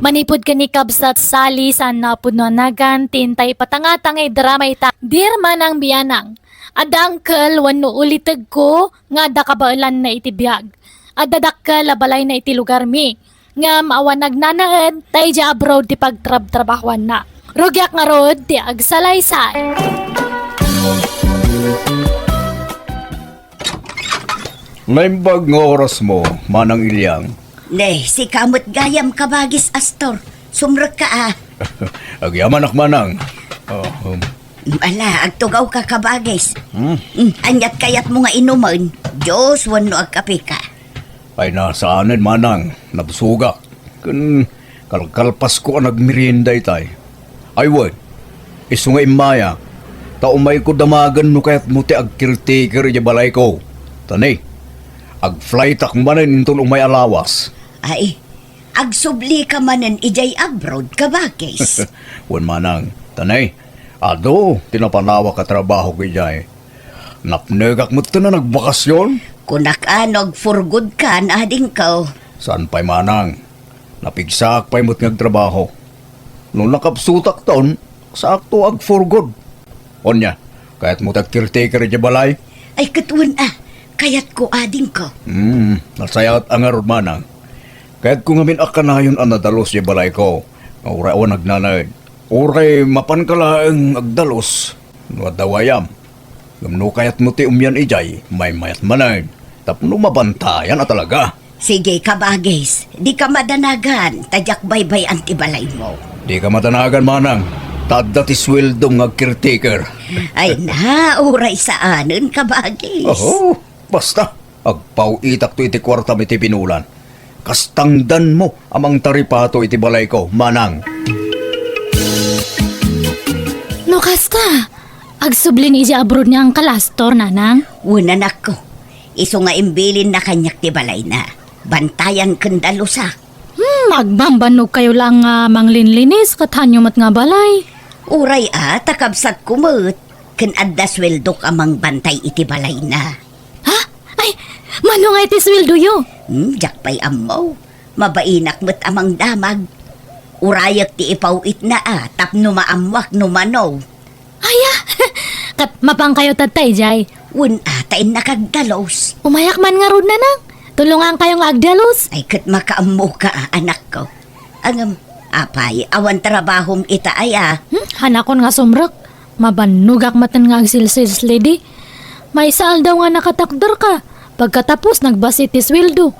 Manipod ka ni Kabsat Sali sa napunuanagan, tintay patangatangay drama ita. Dirman ang biyanang. Adangkel wano ulitag ko nga dakabailan na itibiyag. Adadakkel labalay na iti lugar mi. Nga maawanag nanaed, tayo dya abroad di pagtrab-trabahuan na. Rugyak nga rod, di agsalaysay. Naimbag nga oras mo, Manang Ilyang. Ne, si kamot gayam kabagis Astor. Sumrek ka Agyaman ak Manang. Ala, agtugaw ka kabagis. Anyat kayat mo nga inuman. Diyos, wano agkape ka. Ay nasaanin Manang, nabsuga. Kun kalkalpas ko ang nagmerienda itay. Ay wad, iso nga imaya. Taumay ko damagan no kayat mo ti agkirtiker di balay ko. Tanay, ag-flight ak manan intong umay alawas. Ay, agsubli ka manan ijay abroad kabagis. Wan Manang, tanay, ado, tinapanawa ka trabaho ko ijay. Napnegak mo ito na nagbakasyon? Kunak-anog for good ka na ading ka. Saan pa'y Manang? Napigsak pa'y mo't ngagtrabaho. Nung nakapsutak taon, sakto ag for good. Onya, kaya't mo tag-caretaker di balay? Ay katuan kayat ko ading ka. Nasayat ang arod Manang. Kaya't kung amin akanayon ang nadalos di balay ko, uray o nagnanay, uray mapankalaang agdalos, nuadawayam. Gamno kaya't mo ti umyan ijay, may mayat manay, tapno mabantayan na talaga. Sige kabagis, di ka madanagan, tadyak baybay antibalay mo. Di ka matanagan Manang, tadda ti sweldong ag-caretaker. Ay na, uray saanin kabagis. Oo, basta, agpauitak to iti kwarta mi ti pinulan. Kastangdan mo amang taripato iti balay ko, Manang. Nukas ka, agsublin ija abroad niya ang kalastor, nanang. Unan ako, iso nga imbilin na kanyak ti balay na. Bantayan kandalusa. Magbambanog kayo lang manglinlinis katanyo mat nga balay. Uray takabsat kumut. Kan adda sweldok amang bantay iti balay na. Ha? Ay, mano nga iti sweldo yo? Jak pa'y amaw. Mabainak mo't amang damag. Urayak ti ipawit na tapno maamwak no manaw. Aya, kat mapang kayo tatay jay. Un tain nakagdalos. Umayak man nga rod nanang. Tulungan kayong agdalos. Ay kat makaammo ka anak ko. Angam, apay, awan trabahom ita ay Hanakon nga sumrek. Mabanugak matan nga agsilsils lady. May saal daw nga nakatakder ka. Pagkatapos nagbasi ti sweldo.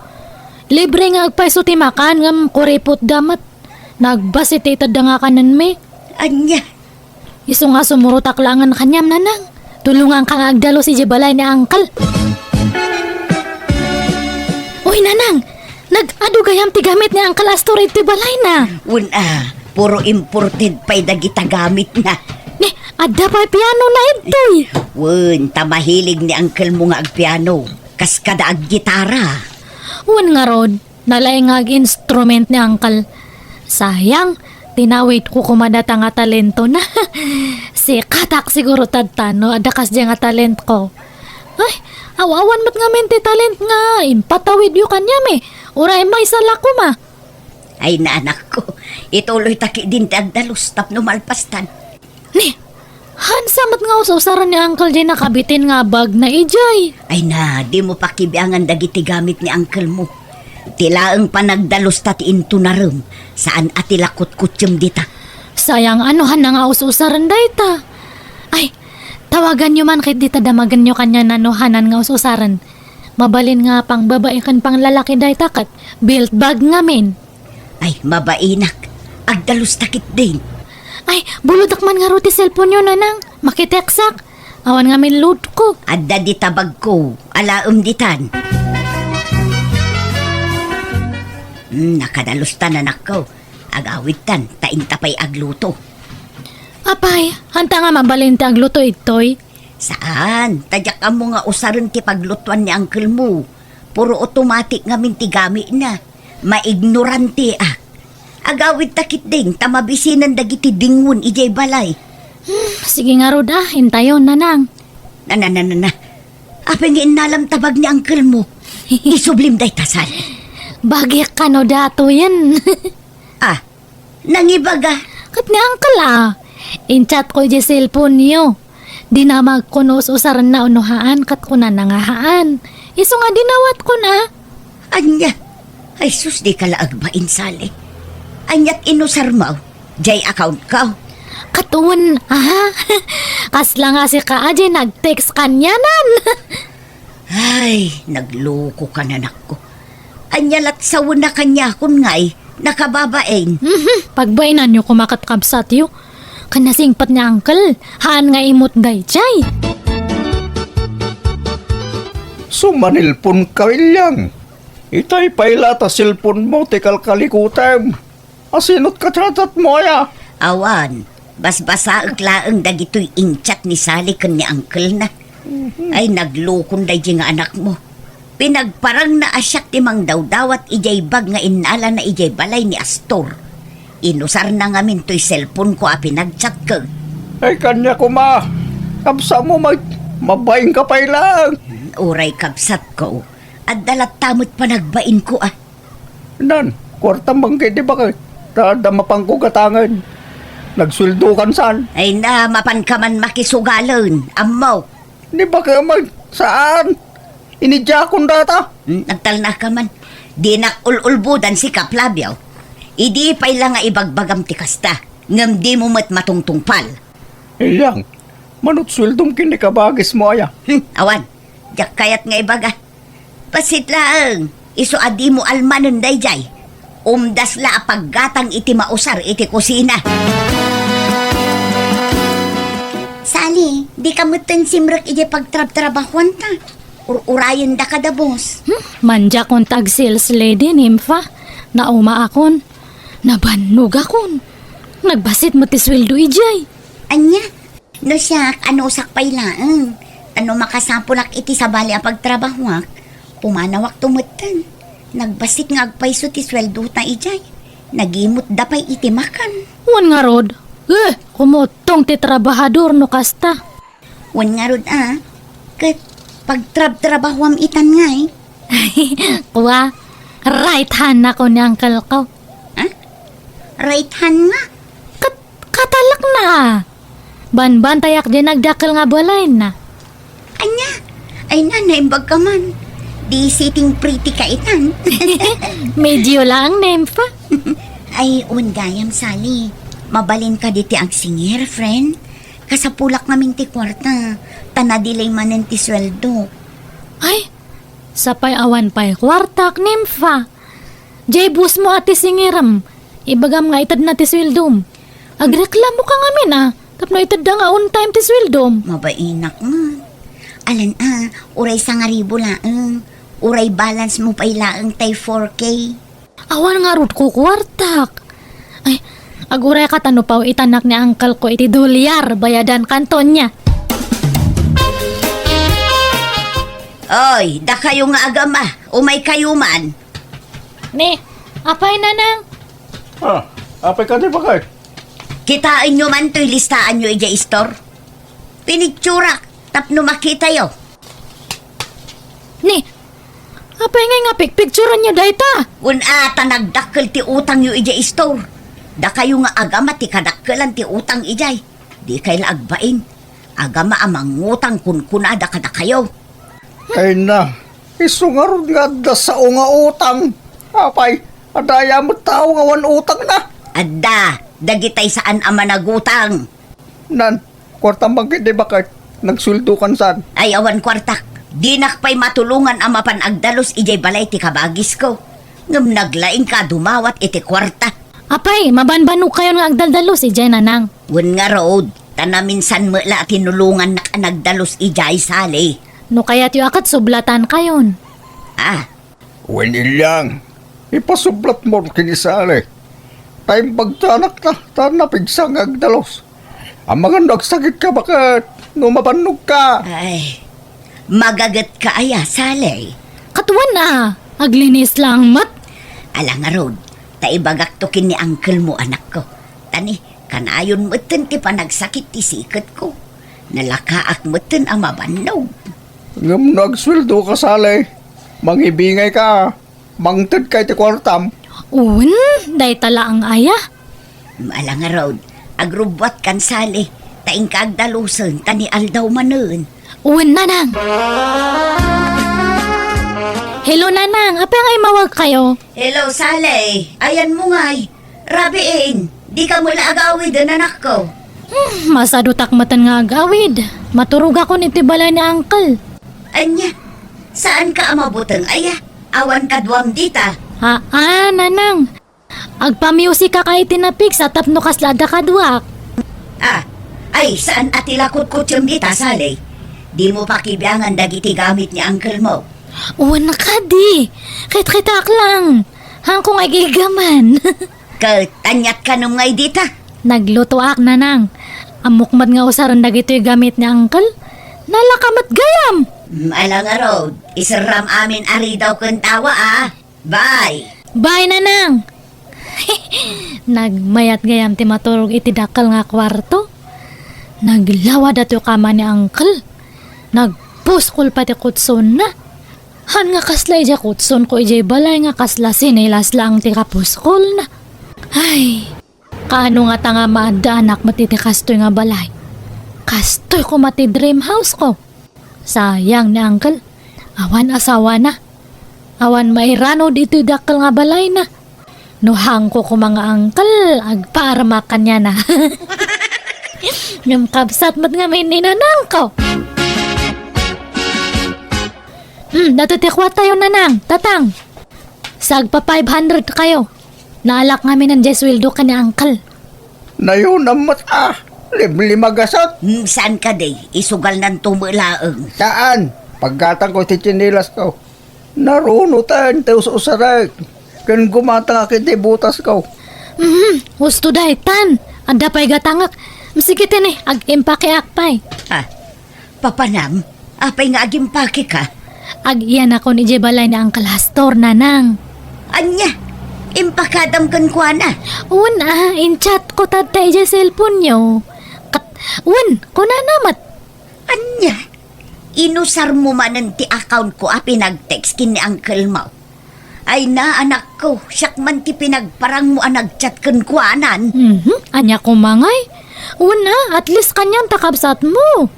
Libre nga agpaiso ti makan ngam kuripot damat. Nagbasi ti tada nga kanan me. Anya, Iso nga sumurutak langan kanyam nanang. Tulungan kang agdalo si Jibalay ni Angkal. Uy nanang, nag-adugayam ti gamit ni Angkal Astor ti balay na. un puro imported pa'y dagita gamit na. Ni, adda pa piano na itoy. Un, tamahilig ni uncle mo nga agpiano. Kas kada ag gitara. Wan nga rod, nalay nga instrument ni Angkal. Sayang, tinawid ko kumadata nga talento na. Si katak siguro tadtano, adakas dya nga talent ko. Ay, awawan mat nga mente talent nga, impatawid yu kanya me. Uray may salako ma. Ay na anak ko, ituloy taki din tagdalos tapno malpastan. Ni, hansamat nga usasaran ni Uncle Jay nakabitin nga bag na ijay. Ay na, di mo pakibiangan dagiti gamit ni uncle mo. Tilaang panagdalos tati into na rum, saan atilakot kutyem dita. Sayang anuhan na nga usasaran dayta. Ay, tawagan nyo man kahit dita damagan nyo kanya nanuhanan nga usasaran. Mabalin nga pang babae kan pang lalaki dayta kat, built bag nga men. Ay, mabainak, agdalos takit din. Ay, buludak man nga ruti cellphone nyo nanang, makiteksak. Awan nga min load ko. Adda di tabag ko, alaom ditan. Nakadalos tan anak ko. Agawid tan, taintapay agluto. Apay, hanta nga mabalin ti agluto itoy. Saan? Tadyak ka mo nga usaron ti paglutuan ni uncle mo. Puro automatic nga mintigami na. Maignorante Agawid takit ding, tamabisinan dagiti dingun ijay balay. Sige nga rod hintayon nanang. Na. Apengin nalam tabag ni uncle mo. Isublim day tasal. Bagyak ka no dato yan. Nangibaga. Kat ni Uncle in-chat ko yung cellphone niyo. Di na magkunos usaran na unuhaan kat ko na nangahaan. Iso nga dinawat ko na. Anya. Ay sus, di ka laag ba insali? Anyat inusar mo. Jay account ka. Katuon, kasla nga si Kaaji nag-text kanyanan. Ay, nagloko ka na nako. Anyalat sa una kanya kun ngay, nakababaeng. Pagbainan nyo kumakatkabsat yo. Kanasingpat niya Uncle, haan nga imot day chay. Sumanilpon ka ilyang. Itay pailata silpon mo, tikal kalikutem. Asinot ka tratat mo ya. Awan, basbasa laeng dagitoy inchat ni Sally ken ni Uncle na. Ay naglukon day nga anak mo. Pinagparang na asyak ti Mang Dawdawat ijay bag nga inala na ijay balay ni Astor. Inusar na nga min to'y cellphone ko pinagchat ka. Ay kanya ko ma. Kapsa mo mabaing ka pa ilang. Uray kabsat ko. At dalat tamot pa nagbain ko Nan, kwartang bangkay di ba kay? Dama pang kugatangan. Nagsuldo kan saan? Ay na mapan ka man makisugalan. Amaw. Di ba kayo saan? Inidya akong data. Nagtal na ka man. Di nakululbudan si Kaplabyaw. Idi pa'y lang nga ibagbagam ti kasta. Ngam di mo mat matungtungpal. Ilyang, manot suldom kini kabagis mo aya. Awan, jak kayat nga ibaga. Pasit laang, iso adi mo almanon dayjay. Umdas la paggatang iti mausar iti kusina. Sali, di ka mutan simrak iti pagtrab-trabahuan ta. Urayan da ka da, boss. Manja kong tag sales lady nimfa. Nauma akon. Nabannog akon. Nagbasit mo ti sweldo ijay. Anya, no siya, ano sakpay laang. Ano makasapulak iti sabali ang pagtrabahuak. Pumanawak tumutan. Nagbasit nga agpayso ti sweldo ta ijay. Nagimot dapay iti makan. Wan nga rod. Kumutong ti trabahador no kasta. Wan nga rod kat pagtrab-trabahuam itan nga Kuwa, right hand na ko ni Uncle ko. Right hand nga. Katalak na. Ban-ban tayak din nagdakil nga balay na. Anya, ay nanaimbag ka man. Di sitting pretty ka itan. Medyo lang, Nemfa. Ay, undayam, Sally. Mabalin ka diti ang singer, friend. Kasapulak namin ti kwarta. Tanadilay manen ti sweldo. Ay, sapay awan pa'y kwartak, Nemfa. Jay bus mo ati singiram. Ibagam nga itad na ti swildom. Agreklamo ka nga tapno itad da nga on time ti swildom. Mabainak nga. Alan uray sa nga ribo laang. Uray balance mo pa ilaang tay 4K. Awan nga rod ko kwartak. Ay, aguray ka tano pa itanak ni Uncle ko iti dolyar bayadan kanton niya. Oy, da kayo nga agama. Umay kayo man. Ni, apay na nang. Apay ka di ba kay? Kitain nyo man to'y listaan nyo ija store. Pinicturak. Tapno makita yo. Ni, apay nga picturean niyo dayta. Kung nagdakkel ti utang nyo ija store. Da kayo nga agama ti kadakkelan ti utang ijay. Di kay laagbain. Agama amang utang kunada kada kayo. Ay na, isungarod nga da sa nga utang. Apay, adaya mo tao nga wan utang na. Adda, dagitay saan ama nagutang. Nan, kwartang bangkit di ba kay? Nagsuldo kan saan? Ay awan kwartak. Dinak pa'y matulungan ama pan agdalos ijay balay ti kabagis ko. Ngam naglaing ka dumawat iti kwarta. Apay, mabanbano kayo nga agdaldalos ijay nanang. Wen nga road, tanaminsan mo la tinulungan na nagdalos ijay sali. No kaya't yu akat sublatan kayon. Wen ilyang, ipasublat mo kinisali. Time pagtanak na, tanapigsa nga agdalos. Ang mga nagsakit ka bakit? Numabanog ka. Ay, magagat ka aya sali. Katuan na, aglinis lang mat. Alang nga road, taibagak tokin ni uncle mo anak ko. Tani, kanayon mo ti panagsakit ti sikat ko. Nalakaak mo ang mabanog. Ngam nagsweldo ka sali. Mangibingay ka. Mangtid kay ti kwartam. Un, day tala ang aya. Malang nga road, agrubwat kan sali, taing kaagdalusan, tani aldaw manen. Uwan, Nanang. Hello, Nanang. Apa nga mawag kayo? Hello, Sally. Ayan mo nga'y. Rabiin, di ka mula agawid ang anak ko. Masado takmatan nga agawid. Maturog ako ni tibalay ni Uncle. Anya, saan ka amabutang aya? Awan ka duwam dita. Nanang. Agpa-music ka kay tinapik sa tapno kaslada kadwak. Ay, saan atilakot-kot yung dita, Sally? Di mo pakibiyangan dagiti gamit ni Uncle mo. Uwan na ka di. Kit-kitak lang. Hangkong ay gigaman. Tanyat ka nung ngay dita. Naglutuak, Nanang. Amukmad nga usaran dagito'y gamit ni Uncle. Nalakamat gayam. Malang road, isaram amin ari daw kang tawa Bye. Bye, Nanang. Nagmayat gayam ti maturog iti dakal nga kwarto. Naglawa dato kama ni Uncle. Nagpuskol pati kutson na. Han nga kasla ija kutson ko ija balay nga kasla sinilas lang ti kapuskol na. Ay, kaano nga tanga maada anak matiti kastoy nga balay. Kastoy ko mati dream house ko. Sayang ni Uncle. Awan asawa na. Awan mairano dito dakal nga balay na. Nuhang ko mga Uncle, agparma kanya na. Yung kabsat mat nga may ninanang ko. Natutikwa tayo, Nanang. Tatang. Sagpa 500 kayo. Naalak namin ng Jeswildo ka ni Uncle. Nayo namat limlimagasat. Saan ka day? Isugal ng tumulaang. Saan? Paggatang ko ti chinilas ko. Narunutan tayo sa usaray. Kan gumatang akit butas ko. Gusto dahi, Tan. Anda pa'y gatangak. Masikitin ag-impake akpay. Papanam, apay nga agimpake ka. Ag-iyan ako ni Jebalay ni Uncle Hastor, Nanang. Anya, impakadam kan kwa na. Una, in-chat ko tatay sa cellphone nyo. Ko na namat. Anya, inusar mo manan ti account ko pinag-text kin ni Uncle mo. Ay na, anak ko, siyak man ti pinagparang mo nag-chat kan kwanan. Anya ko mangay. Una, at least kanyang takabsat mo.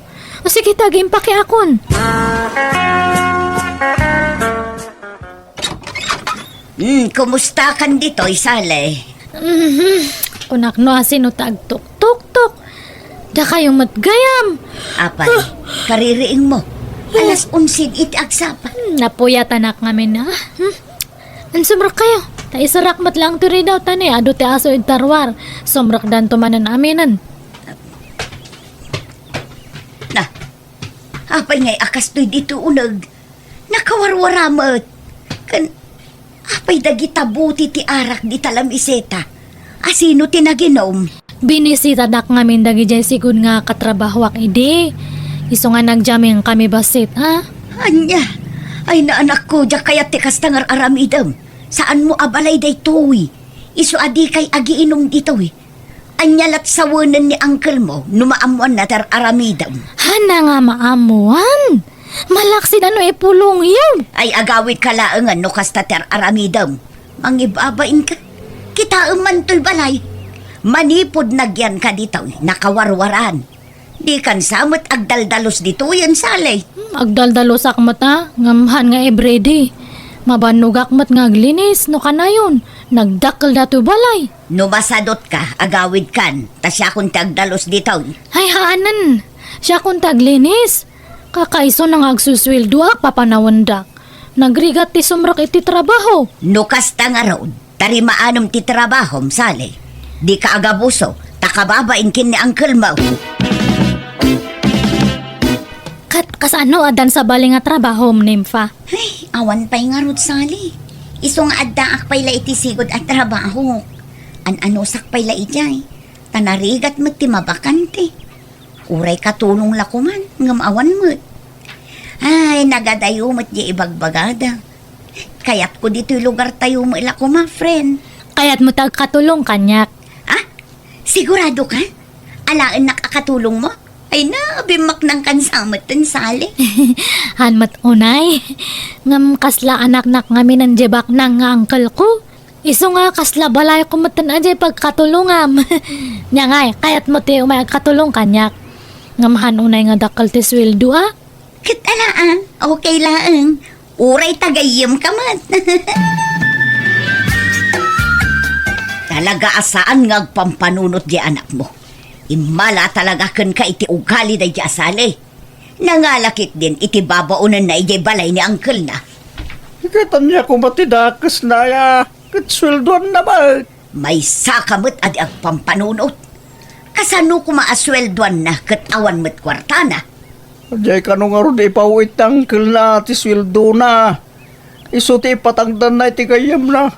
Sige, tagim paki akon. Kumusta kan dito, Sally? Kunak no asin o tag-tuk-tuk-tuk. Da kayong matgayam. Apay, kaririing mo. Alas 11 iti agsapa. Napuyat anak ngamin na. Ansumrak kayo. Ta isarak mat lang turi daw tani. Ado ti aso id tarwar. Sumrak dan tumanan aminan. Na, apay ngay akas to'y dito unag. Nakawarwaramat. Apay dagita buti ti arak di talam iseta. Asino tinaginom? Binisita dak ngamin dagi jay sigud nga katrabahwak idi. Iso nga nagjaming kami basit, ha? Anya, ay na anak ko, diya kaya tikas tangar aramidam. Saan mo abalay day to'y? Iso adi kay agiinom dito Anya lat sawanan ni Uncle mo, numaamuan na tar aramidam. Hana nga maamuan. Malaksin ano pulong yun. Ay agawit ka laangan no kasta tar aramidam. Mangibabain ka. Kita man to'y balay. Manipod nagyan ka dito, nakawarwaran. Di kan samot agdaldalos dito yan salay. Agdaldalos akmat ha, ngamhan nga everyday. Mabanug akmat nga aglinis, no kanayon. Nagdakkel dato balay. Numasadot ka, agawid kan, tasya kung tagdalos dito. Ay haanan, siya kung taglinis. Kakaiso nang agsuswildo papanawandak. Nagrigat ti sumrak iti trabaho. Nukas ta nga road, tari maanom ti trabahom salay. Di ka agabuso, takababain kin ni Uncle mo. Kasano adan sa bali nga trabaho, Nympha? Ay, awan pa'y nga rod sali. Isong adda akpay la iti sigod at trabaho. Ano sakpay la ijay. Tanarigat magtimabakante. Uray katulong lakuman, ngam awan mo. Ay, nagadayo mo't di ibagbagada. Kaya't ko dito'y lugar tayo mo ilakuma, friend. Kaya't mo tagkatulong kanyak. Sigurado ka? Alaan nakakatulong mo? Ay na, bimak ng kansamat ng sali. Hanmat unay. Ngam kasla anak-nak ngamin ang jebak ng nga uncle ko. Iso nga kasla balay ko matan ajay pagkatulungam. Nya nga, kayat mo ti umay katulong kanyak. Ngamahan unay nga dakal ti sweldo ah. Kitalaan, okay lang. Uray tagayim ka man. Talaga asaan nga agpampanunot di anak mo. Imala talaga kan ka iti ugali da di asali. Nangalakit din iti babaunan na iti balay ni uncle na. Ikatan niya kung matidakas na ya. Katsweldoan naman. May sakamot adi agpampanunot. Kasano ko maasweldoan na katawan mo't kwarta na. Ajay ka nung aron ipawit ang kil na ti sweldo na. Iso ti ipatangdan na iti kayam na.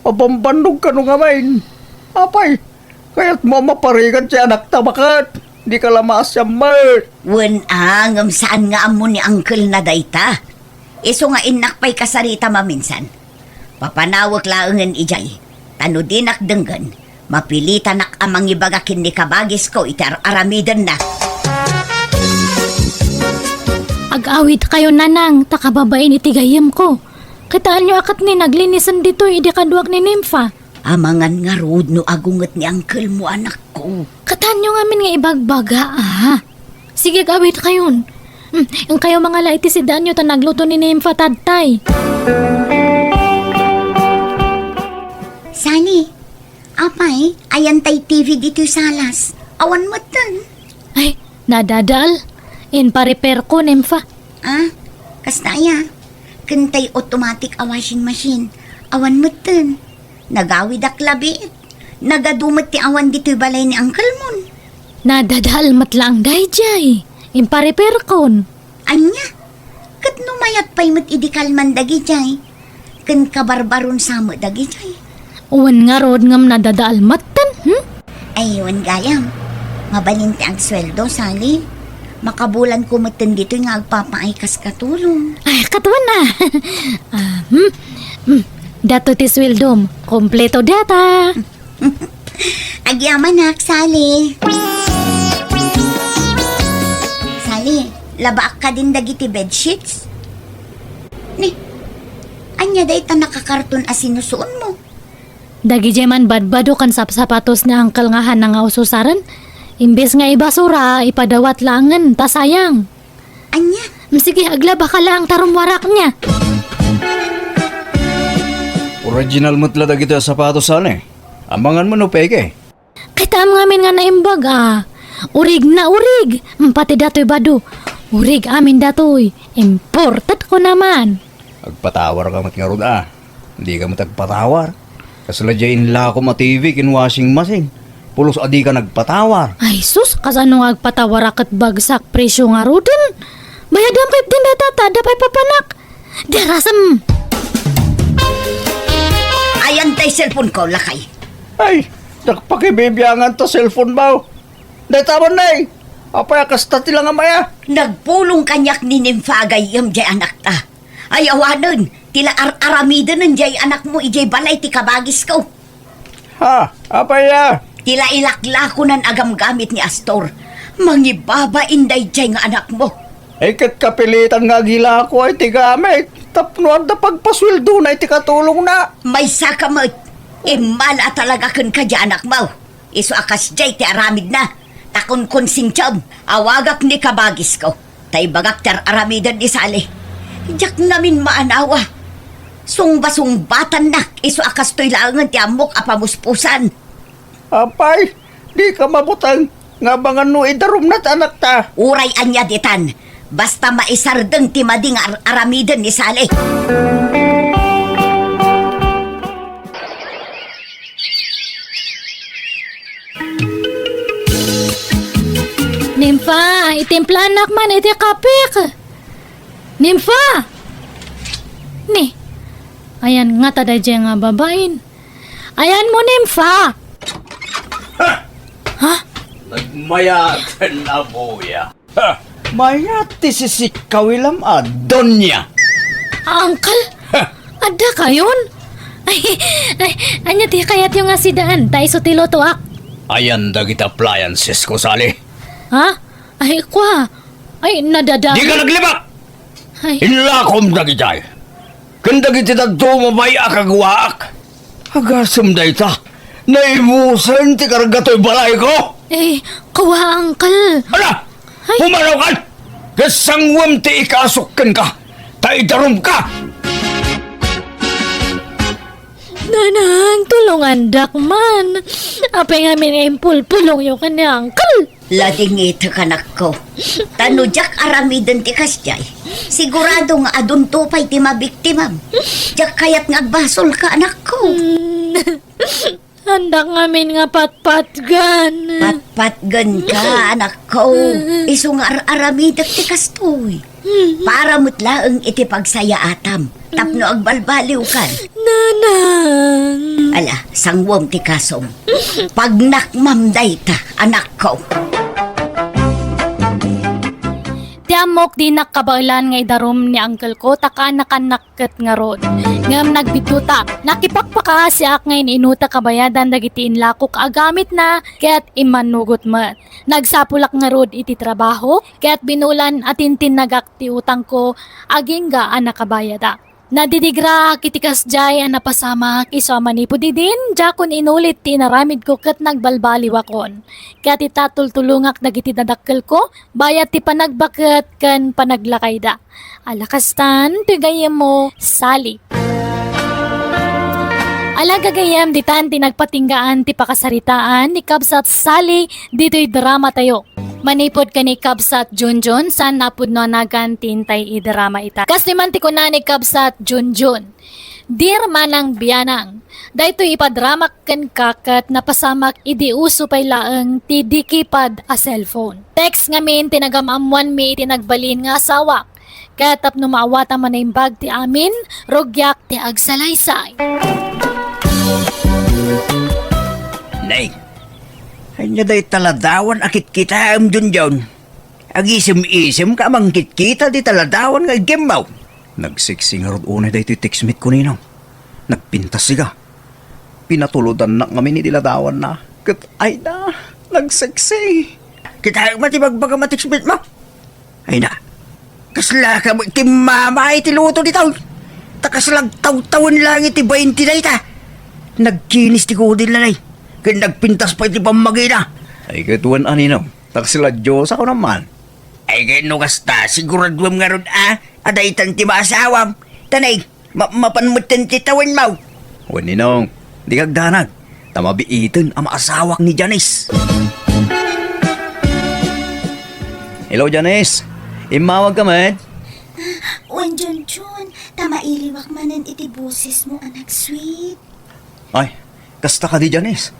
Pabambanog ka nung amain. Apay, kaya't mo maparigan si anak tabakat. Di ka lamas yung mert. Wen angam saan nga amo ni uncle na dayta. Iso nga inakpay kasarita maminsan. Papanawag laangan ijay. Tano dinak denggan. Mapilitan nak amang ibagakin ni kabagis ko itar aramidan na. Ag-awit kayo nanang, takababain itigayam ko. Kitaan nyo akat ni naglinisan dito, hindi kaduwag ni Nympha. Amangan nga rood no agunget ni uncle mo anak ko. Kataan nyo ngamin nga ibagbaga ah. Sige, awit kayon. Yung kayo mga laiti si Danyo ta nagluto ni Nympha tadtay. Sani, apay, ayan tay TV dito sa alas. Awan mo tan. Ay, nadadal. In pa-repair ko, Nympha. Ah, kastaya. Kantay automatic a washing machine. Awan mo tan. Nagawid ak labit. Nagadumot ti awan dito balay ni uncle mon. Nadadal matlang dayjay. In pa-repair kon. Anya, kat numayat pa'y mat idikal man dagi jay. Kan kabarbaron sa mo dagi jay. Uwan nga rod ngam nadadaal matan, Ayun gayam, mabalinti ang sweldo, Sally. Makabulan ko matan dito nga agpapaay kas katulong. Ay, katuan na. Dato ti swildom, kompleto data. Agyaman nak, Sally. Sally, labak ka din dagiti bedsheets? Ni, anya day ta nakakarton as sinusuon mo? Dagi man badbado kan sapatos na angkal nga hanang nga ususaran. Imbes nga ibasura, ipadawat langan, ta sayang. Anya? Sige, aglaba ka lang tarumwarak niya. Original mutla da kita sapatos sana eh. Amangan mo no peke. Kita amin nga naimbag ah. Urig na urig. Pati dato'y bado. Urig amin dato'y. Imported ko naman. Agpatawar ka mat nga ron ah. Hindi ka matagpatawar. Kasaladyain la ako ma-TV kin washing machine. Pulos adi ka nagpatawar. Ay sus, kasano nga agpatawar akat bagsak presyo nga rodin. Bayadam kayo din data, dapay papanak. Derasam. Ayan tay cellphone ko, lakay. Ay, nakpakibibiyangan to cellphone ba? Dahil na eh. Apay akasta tilang amaya. Nagpulong kanyak ni Nympha yam jay anak ta. Ay awanan, tila aramidan ng jay anak mo ijay balay ti kabagis ko. Ha, apay ya. Tila ilaklakunan agam gamit ni Astor. Mangibaba inday jay nga anak mo. Ay kat kapilitan nga gila ko ay tigamit. Tapnoan da pagpasweldo na iti katulong na. May sakamot. Imala talaga kun ka jay anak mo. Iso akas jay ti aramid na. Takon konsintyam, awagak ni kabagis ko. Tay bagak ter aramidan ni Sali. Diyak namin maanawa. Sungba-sungbatan na. Iso akas to'y langan ti amok apamuspusan. Apay, di ka mabutang. Nga bangan no idarum na anak ta. Uray anya ditan. Basta maisardeng ti mading aramidan ni Sali. Nympha, itimplanak man iti kapik. Nympha! Ni, ayan nga taday dyan nga babain. Ayan mo, Nympha! Ha? Nagmayatan na buya. Ha! Mayati si Kawilam Adonya. Uncle? Ada kayon? Ay, anya ti kayat yung asidaan, tayo sa tilotoak. Ayan dagit appliances ko, Sali. Ha? Ay, kwa. Ay, nadada. Di ka naglibak! Ay, Inlakom dagitay. Kung dagit ita dumabay akagwaak. Agasam day ta. Naibusan ti kargato'y balay ko. Kawa, Uncle. Ala! Ay. Pumanaw ka! Kasangwam ti ikasukkan ka! Taidarom ka! Nanang, tulungan dakman. Apay nga minempul, pulong yung kanya, Uncle. Lading ito kanak ko. Tanudyak aramidan ti kasjay. Sigurado nga adun tupay ti mabiktimam. Jak kayat ngagbasol ka anak ko. Handak ngamin nga patpatgan. Patpatgan ka anak ko. Iso nga aramidak ti kastoy. Para mutlaang iti pagsaya atam. Tapno agbalbaliw kan. Nanang. Ala, sangwam ti kasom. Pag nakmamday ta, anak ko. Tiamok di nakabailan ngay darom ni uncle ko, taka nakanakket nga rod. Ngam nagbituta, nakipakpaka siak ngayon inuta kabayadan dagiti inlako agamit na, kaya't imanugot mat. Nagsapulak nga rod iti trabaho, kaya't binulan atintin nagakti utang ko, aging gaan nakabayada. Nadidigra kitikas jay ang napasama isama ni Pudidin, jakon inulit tinaramid ko kat nagbalbali wakon. Kaya ti tatultulungak dagiti dadakkel ko, bayat ti panagbaket kan panaglakay da. Alakastan, tigayem mo, Sally. Alagagayam ditan ti nagpatinggaan ti pakasaritaan ni Kabsat Sally dito'y drama tayo. Manipod ka ni Kabsat Junjun san napud no nagan tintay idrama ita. Kas naman ti ko na ni Kabsat Junjun. Dear manang biyanang, dayto ipadramak ken kakat napasamak idi uso pay laeng ti dikipad a cellphone. Text ngamin tinagamamuan mi iti nagbalin nga asawa. Kaya tapno maawata man na imbag ti amin, rogyak ti agsalaysay. Nay, ay na day taladawan akit kita am Junjun. Agisim-isim ka mangkit kita di taladawan nga gembaw. Nagsiksing rod unay day ti teksmit ko ninaw. Nagpintas siga. Pinatulodan na kami ni diladawan na. Kat ay na, nagsiksi. Kita matibagbaga matiksmit mo. Ay na, kasla ka mo kimama iti luto di taon. Takaslag taw-tawan lang iti 20 na ita. Nagkinis ti kudil na nay. Kaya nagpintas pa iti pamagina. Ay katuan anino, taksila Diyos ako naman. Ay kaya kasta, siguraduam nga ron aday tan ti maasawam. Tanay, mapanmutan ti tawan mo. O ninong, di kagdanag. Tamabiitin ang maasawak ni Janice. Hello Janice, imawag ka man? Wan Junjun, tamailiwak manan iti busis mo, anak sweet. Ay, kasta ka di Janice.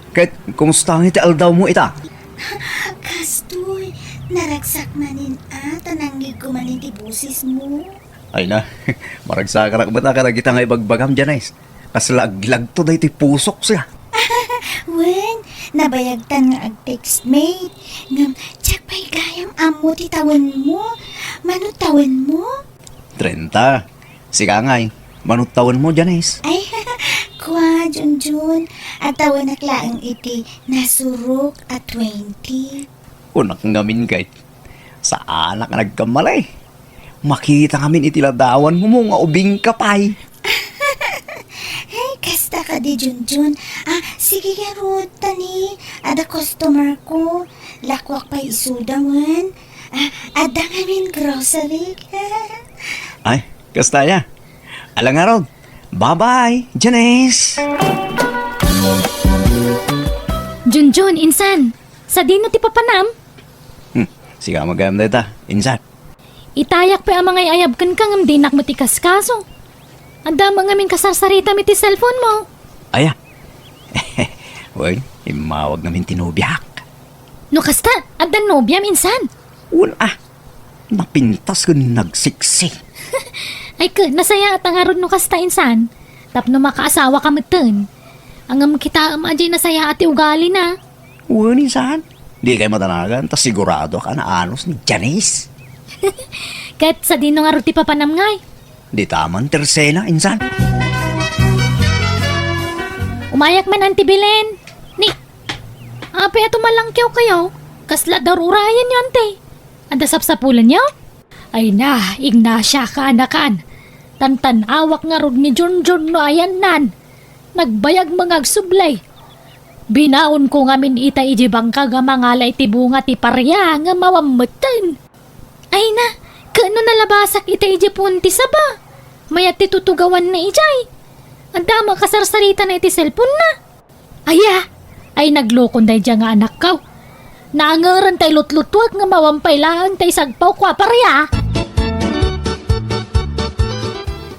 Kahit kumusta ang iti aldaw mo ita? Kastoy, naragsak manin tananggig ko manin iti busis mo. Ay na, maragsa ka na bata ka na kita nga ibagbagam Janice. Kaslaglag to da iti pusok siya. Wen, nabayagtan nga ag-text mate. Ngam, tsak pa'y gayam amo ti tawan mo. Manot tawan mo? 30. Sika ngay, manutawan mo Janice. Ay, kwa, Junjun. At tawan naklaang iti nasurok at 20. Unak ngamin kahit sa anak na nagkamalay. Makita ngamin itiladawan mo nga ubing kapay. Ay, kasta ka di, Junjun. Sige ka, Ruth, tani. Ada customer ko. Lakwak pa isudawan. Ada ngamin grocery. Ay, kasta ya. Alang nga ron. Bye-bye, Janice. Junjun, insan, sa dino ti papanam? Siga magayam na ita, insan. Itayak pa ang mga ayabkan kang am dinak mo ti kaskaso. Anda mga min kasarsarita mi ti cellphone mo. Aya. Well, imawag namin tinubyak. No kasta, adda nobya minsan. Napintas ko nagsiksi. Ay ka, nasaya at ang harod no kasta insan. Tapno makaasawa ka matan. Ang am kita am ajay nasaya at ugali na. Well, insan. Di kayo matanagan, tas sigurado ka na anos ni Janice. Kahit sa dino nga ti papanam ngay. Di taman tersena, insan. Umayak man Auntie Belen. Ni, ape ato malangkyaw kayo. Kasla darurayan yun, ante. Anda sapsapulan niyo? Ay na, Ignacia ka anakan. Tantanawak nga rod ni Junjun no ayan nan. nagbayag mga agsublay. Binaon ko ngamin ita ijibang ka nga mga laitibunga ti parya nga mawamatan. Ay na, kano nalabasak ita ijipunti sa ba? Mayat ti tutugawan na ijay. Ang dama kasarsarita na iti cellphone na. Aya, ay naglokon day dyan nga anak kaw. Naangaran tay lutlutwag nga mawampay lang tay sagpaw kwa parya.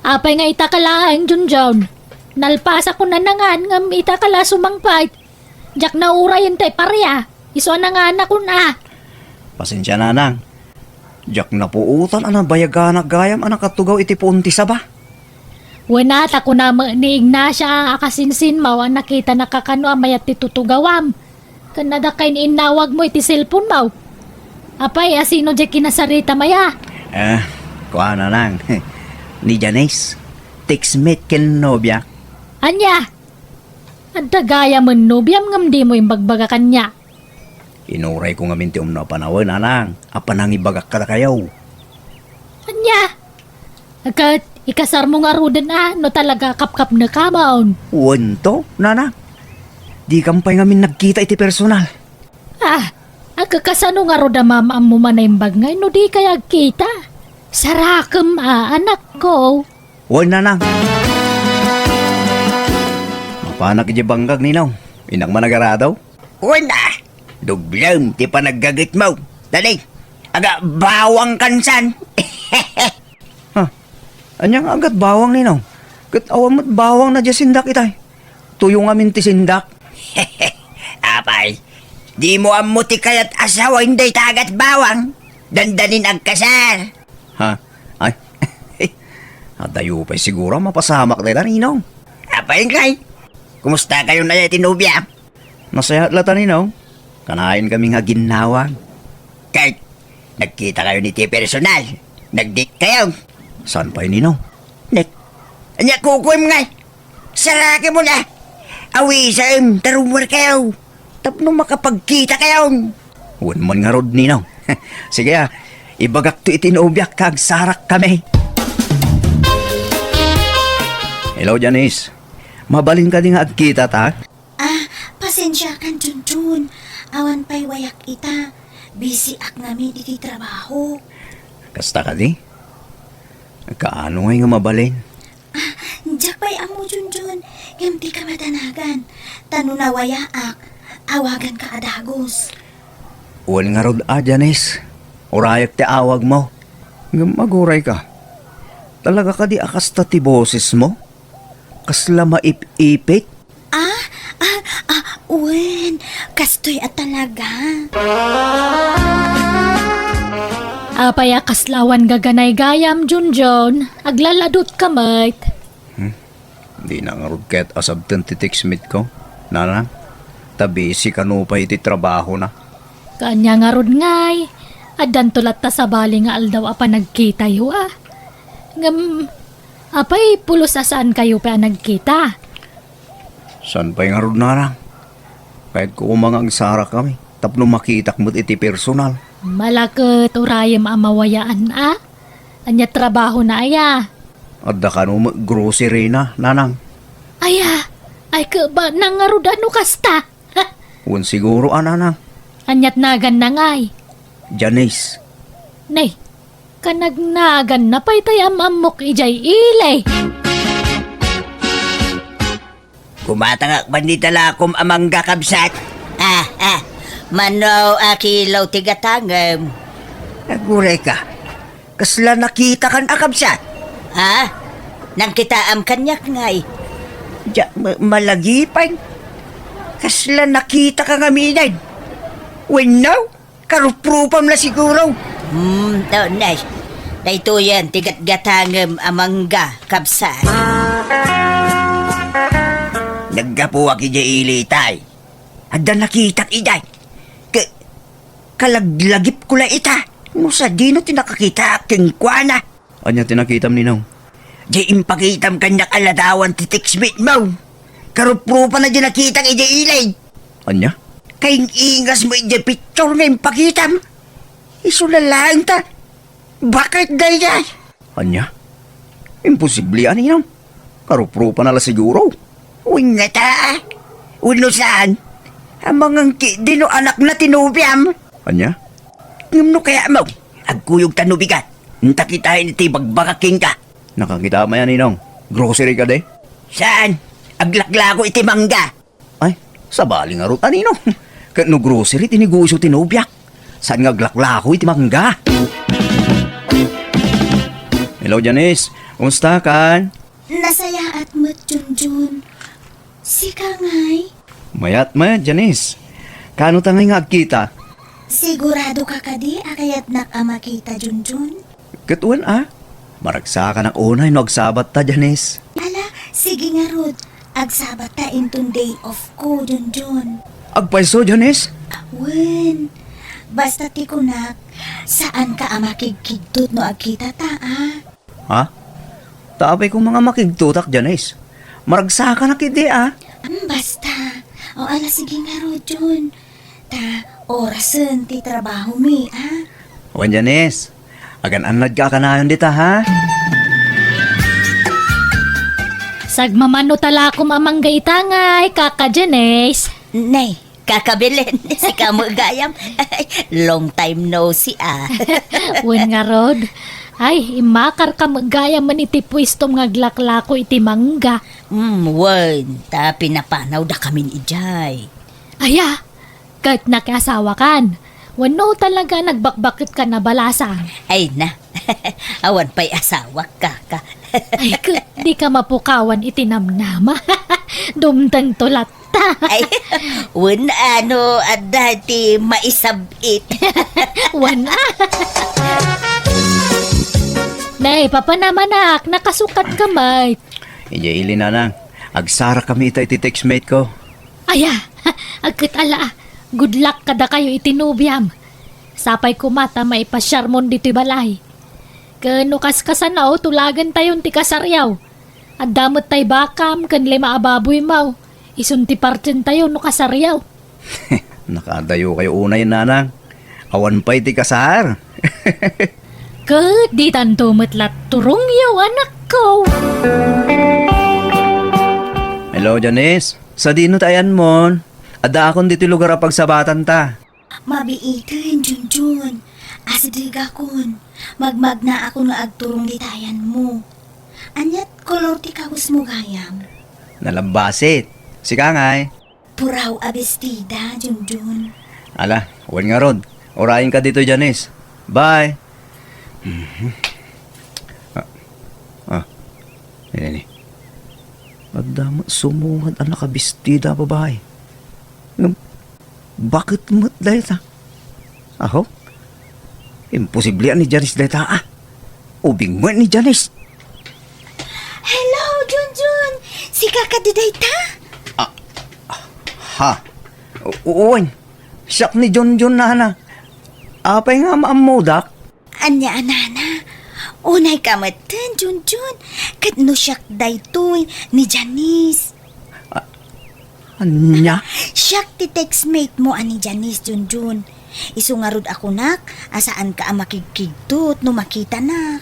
Apay nga itakalaan Junjun. Nalpasa ko na nangan nga itakala sumangpait. Jak na urayan tay parya. Iso na nga anak ko na. Pasensya na nang. Jak na puutan anang bayaganak gayam anang katugaw iti punti sa ba? Wanata ko na ni Ignacia akasinsin maw ang nakita nakakano amayat ti tutugawam. Kanada kain inawag mo iti cellphone maw. Apay asino di kinasarita maya. Kuha na nang. Ni Janice. Text-mate ken nobya. Anya? Adda gaya mo nobyam ngam di mo imbagbaga kanya. Inuray ko nga minti na panawin, anang. Apanang ibagak ka na kayaw. Anya? Agad ikasar mo nga rudan no talaga kapkap na kamaon. Wanto, nana. Di kampay ngamin nagkita iti personal. Agkakasano nga ruda mamaam mo man na imbag ngay no di kaya kita. Sarakam anak ko. Wan nanang. Mapanak iti banggag ninaw. Inang managaradaw. Una, duglam ti panaggagit mo. Dali, aga bawang kansan. Anyang agat bawang ninaw. Kat awam mo't bawang na dya sindak itay. Tuyong amin ti sindak. Apay, di mo amuti kaya't asawa hindi tagat bawang. Dandanin ang kasal. Ay. Adayo pa'y siguro mapasamak na ninaw. Apay kay, kumusta kayo na tinubya? Nasayahat lata ninaw. Kanain kaming haginawag. Kay, nagkita kayo ni ti personal. Nagdik kayo. Saan pa'y ninaw? Anya kukuim nga. Saraki mo na. Awi sa tarumar kayo. Tapno makapagkita kayo. Wan man nga rod ninaw. Sige ibagak to itinubyak kag sarak kami. Hello Janice. Mabalin ka din nga agkita ta? Pasensya kan Junjun. Awan pa'y wayak ita. Busy ak namin iti trabaho. Kasta ka di? Kaano ngay nga mabalin? Diyak pa'y amo Junjun. Ngam di ka madanagan. Tano na wayaak. Awagan ka adagos. Wan nga rod Janice. Urayak ti awag mo. Nga maguray ka. Talaga ka di akas ta ti boses mo? Kasla maip-ipit? Uwen. Kastoy at talaga. Apay kaslawan gaganay gayam Junjon. Aglaladot kamay. Di na nga rod kahit asabtan ti text-mate ko. Nana, tabi si kano pa iti trabaho na. Kanya nga rod ngay. Adan tulat ta sa bali nga aldaw apa nagkita yo Ngam, apay pulos asaan kayo pa nagkita? San pa nga rod na kahit ko mga agsara kami. Tapno makitak mo't iti personal. Malakot urayam amawayaan Anya trabaho na aya. Adda ka no grocery na, nanang. Aya, ay ka ba nangarudan kasta? Wan siguro nanang. Anyat nagan na ngay. Janice. Nay, kanagnagan na pa'y tayam amok ijay ilay. Kumatangak ba ni talakom amang gakabsat? Manaw akilaw tigatangam. Naguray ka. Kasla nakita kan akabsat? Nang kitaam kanyak ngay. Malagipay. Kasla nakita ka ngaminay. Winaw, karuprupam na siguro. Nice. Dahito yan, tigat-gatangam amangga kabsat. Naggapuwak ija ilitay. Adda nakitak iday. Kalaglagip ko la ita. No sa di no tinakakita aking kuana. Anya tinakitam ninaw? Di impakitam kanyak aladawan ti text-mate mo. Karuprupa na di nakitang ija ilay. Anya? Kaing ingas mo ija picture nga impakitam. Isulalaan ta. Bakit dayay? Anya? Imposible ninaw. Karuprupa na la siguro. Uy nga ta. Uno saan? Ang mga dino anak na tinubiam. Anya? Ngam no kaya mo? Agkuyog tanubigat. Nta kitahin iti bagbakaking ka. Nakakita mo yan, Ninong. Grocery ka de? Saan? Aglaklako iti mangga. Ay, sa bali nga ron, Ninong. Kano grocery, tiniguso tinubyak. Saan nga glaklako iti mangga? Hello, Janice. Kumusta kan? Nasaya at mo't Junjun. Sika nga'y. Mayat, Janice. Kano tangay nga agkita? Sigurado ka kadi akayat nakamakita Junjun. Katuan Maragsa ka ng unay no agsabat ta, Janice. Ala, sige nga Rod. Agsabat ta intong day off ko Junjun. Agpaiso, Janice? Wen, basta ti kunak, saan ka amakigkigtot no agkita ta Ha? Tapay kong mga makigtutak, Janice. Maragsa ka na kidi, Basta, o ala sige nga Rod Jun. Ta, orasan ti trabaho mi Wan, Janice. Agan-anad ka kanayon dita, ha? Sagmamano tala ko mamangga itangay, kaka Janice. Nay, kakabilin. Si Kamo Gayam. Long time no see Wen nga Rod. Ay, imakar ka magaya man iti pwistom nga glaklako iti mangga. Wen. Ta pinapanaw da kami ni Ijay. Aya, kahit nakiasawa kan. Wano talaga nagbakbakit ka na balasang. Ay na. Awan pa'y asawa ka. Ay, di ka mapukawan itinamnama. Dumtang tulata. Ay, wen dati maisabit. Wana. Nay, papanamanak, nakasukat ka, mate. Iya ili na lang. Agsara kami ita iti textmate ko. Aya, agkit ala. Good luck kada kayo itinubyam. Sapay kumata maipasyarmon dito'y balay. Kano kaskasanaw, tulagan tayon ti kasaryaw. At damot tay bakam, kan lima ababoy mau. Isunti partin tayo no kasaryaw. Nakadayo kayo unay, nanang. Awan pa iti kasar. Di tanto matlat turong yaw anak ko. Hello, Janice. Sa dino tayan mon. Ada akong dito lugar a pagsabatan ta. Mabiitin Junjun. Asidiga kun. Magmag na ako nga agturong ditayan mo. Anyat kolor ti kagus mo gayam. Nalambasit. Si Kangay. Puraw abestida Junjun. Ala, wan nga rod. Orayin ka dito, Janice. Bye. Ini. Magdamot sumungad ang nakabistida babae. Bakit mo't dahil ta? Aho? Imposible ni Janice dahil ta, Ubing mo ni Janice. Hello Junjun. Si kakadiday ta? Ha? Uwan. Siyak ni John na. Apay nga maamudak. Anya anana. Unay kamatan Junjun. Kat no siyak daytoy ni Janice. Anya? Siyak ti textmate mo ani Janice Junjun. Isungarod ako nak, asaan ka makikigtot no makita na.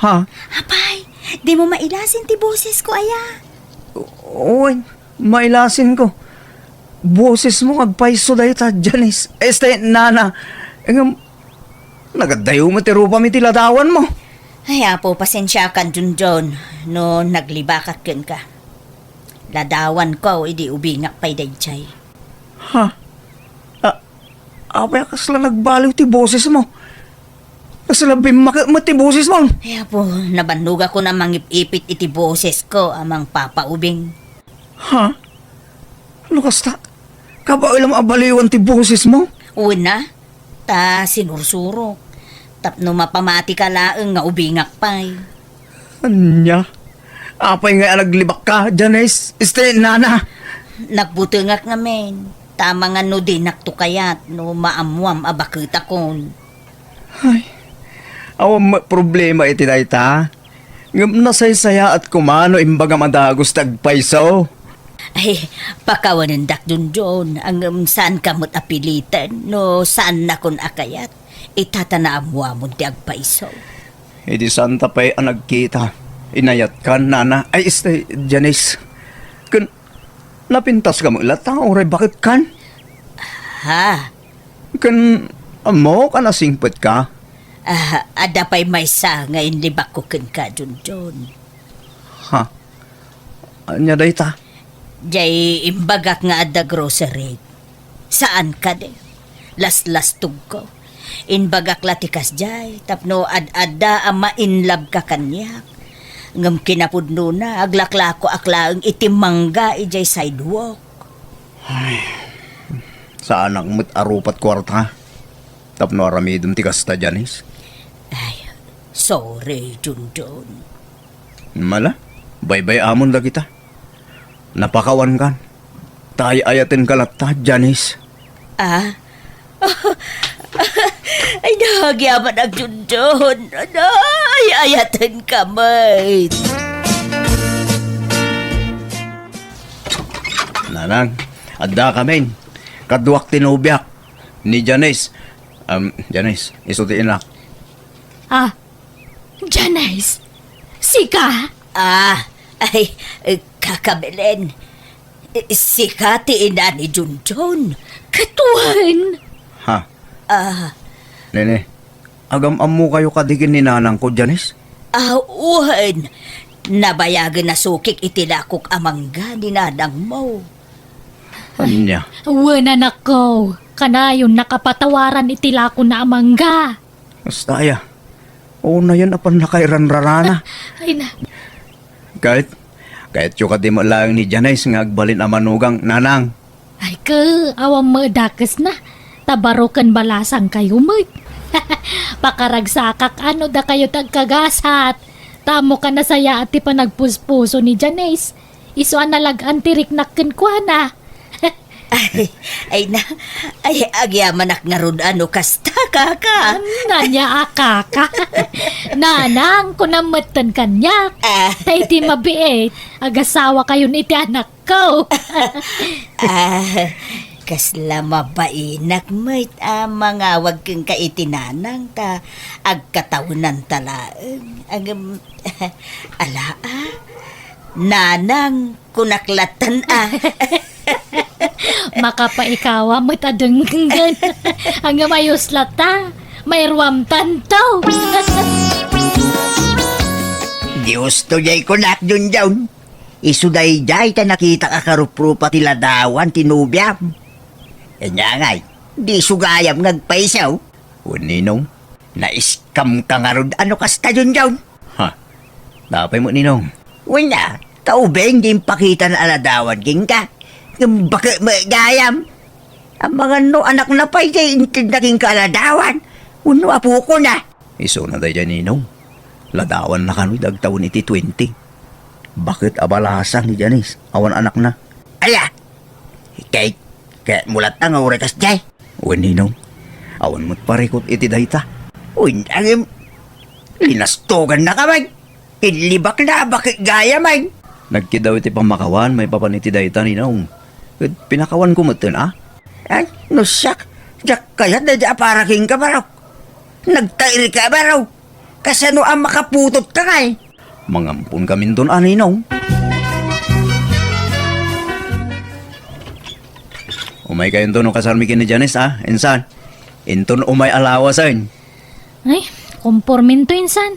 Ha? Apay, di mo mailasin ti boses ko aya. Uwan. Mailasin ko. Boses mo agpaiso dahil ta, Janice. Nana. Nagadayo mo ti rupa mi tiladawan mo. Ay, apo, pasensya ka, Junjun. No, naglibakat ken ka. Ladawan ko, idi ubingak pa'y daychay. Ha? Apay kasla nagbaliw ti boses mo. Kasla bimakit mo ti boses mo. Ay, apo, nabanduga ko na mangipipit iti boses ko amang papaubing. Ha? Ano kasta? Kabailang abaliwan ti boses mo? Una, ta sinursuro. Tapno mapamati ka laeng nga ubingak pa'y. Anya? Apay nga naglibak ka, Janice. Nana. Nagbutungak nga men. Tama nga no di naktukayat no maamuam abakita kon. Ay, awam problema iti dayta. Ngam nasaysaya at kumano imbaga madagos tagpaiso. Ay, pakawanan dak Junjun ang saan kamot apilitan no saan na kon akayat. Itatanaamwamon ti agpaiso. Hindi santa pa'y ang nagkita. Inayat ka, Nana. Ay, Janice. Napintas ka mo ilatang oray bakit kan? Ha? Kan amo ka nasingpet ka? Ada pa'y may sa ngayon di bakukin ka, Junjun. Ha? Anya day ta? Jay imbagak nga ada grocery. Saan ka de? Las tug ko. Inbagak latikas jay. Tapno ad-ada ama inlab ka kanyak. Ngam kinapudno na aglaklako aklaang itimangga ijay sidewalk. Saan ang mo't arupat kwarta? Tapno aramidum tikas ta Janice. Ay, sorry, Junjun. Mala, bye-bye amon da kita. Napakawan kan. Tay ayatin ka latta, Janice. Ay, nahagyaman ang Junjun. Ay, ayatan ka, mate. Nanang, adda kami. Kaduak tinubyak ni Janice. Janice, isutiin na. Janice, sika? Ay, kakabelen. Sikati ina ni Junjun. Katuhan. Ha? Nene, agam amu kayo kadigin ni nanang ko, Janice? Uhan. Nabayagan na sukik itilakok amangga ni nanang mo. Anya? Wala na ko. Kanayon nakapatawaran itila ko na amangga. Basta ya. Oo na yan apan nakairanrarana. Ay na. Kahit yung kadimo lang ni Janice nga agbalin amanugang nanang. Ay ka, awang madakas na. Tabarukan balasang kayo mo. Pakaragsakak ano da kayo tagkagasat. Tamo ka na saya at pa nagpuspuso ni Janice. Iso analag antirik nakin kwa na. Ay, agyaman nga ron ano kasta kaka. Nanya akaka. Nanang, kunamatan kanyak. Ay di mabiit. Agasawa kayo ni ti anak ko. Kasla mabainak mo't mga wag kang kaitinanang ta agkataunan talaang. Nanang kunaklatan Makapaikawa mo't adenggan. Ang mayos lata. May ruwam tanto. Diyos to jay kunak dun jaun. Isuday jay ta nakita ka karuprupa tila dawan tinubyam. Kanya ngay, di sugayam ngagpaisaw. Ninong? Naiskam ka nga ron ano kasta dun jaun. Ha? Dapay mo, Ninong. Wala, kaubeng di pakita na aladawan king ka. Bakit magayam? Ang mga no anak na pa'y jay intid na king kaladawan. Uno apo ko na. Iso na tayo dyan, Ninong. Ladawan na kano'y dagtaon iti 20. Bakit abalasan ni Janice? Awan anak na. Ala, kaya mulat ang orekas jay. Uwan, Ninong. Awan mo't parikot iti dayta. Uy, ang linastogan na kamay. Inlibak na bakit gaya man. Nagkidaw iti pamakawan, may papaniti dayta, Ninong. Pinakawan ko mo Ay, no siyak. Diyak kaya na para king ka baraw. Nagtairi ka baraw. Kasano ang makaputot ka kay. Mangampun kami doon, Ninong. Umay kayo doon, kasarmikin ni Janice, Insan. Inton umay alawasan. Ay, kompormin to insan.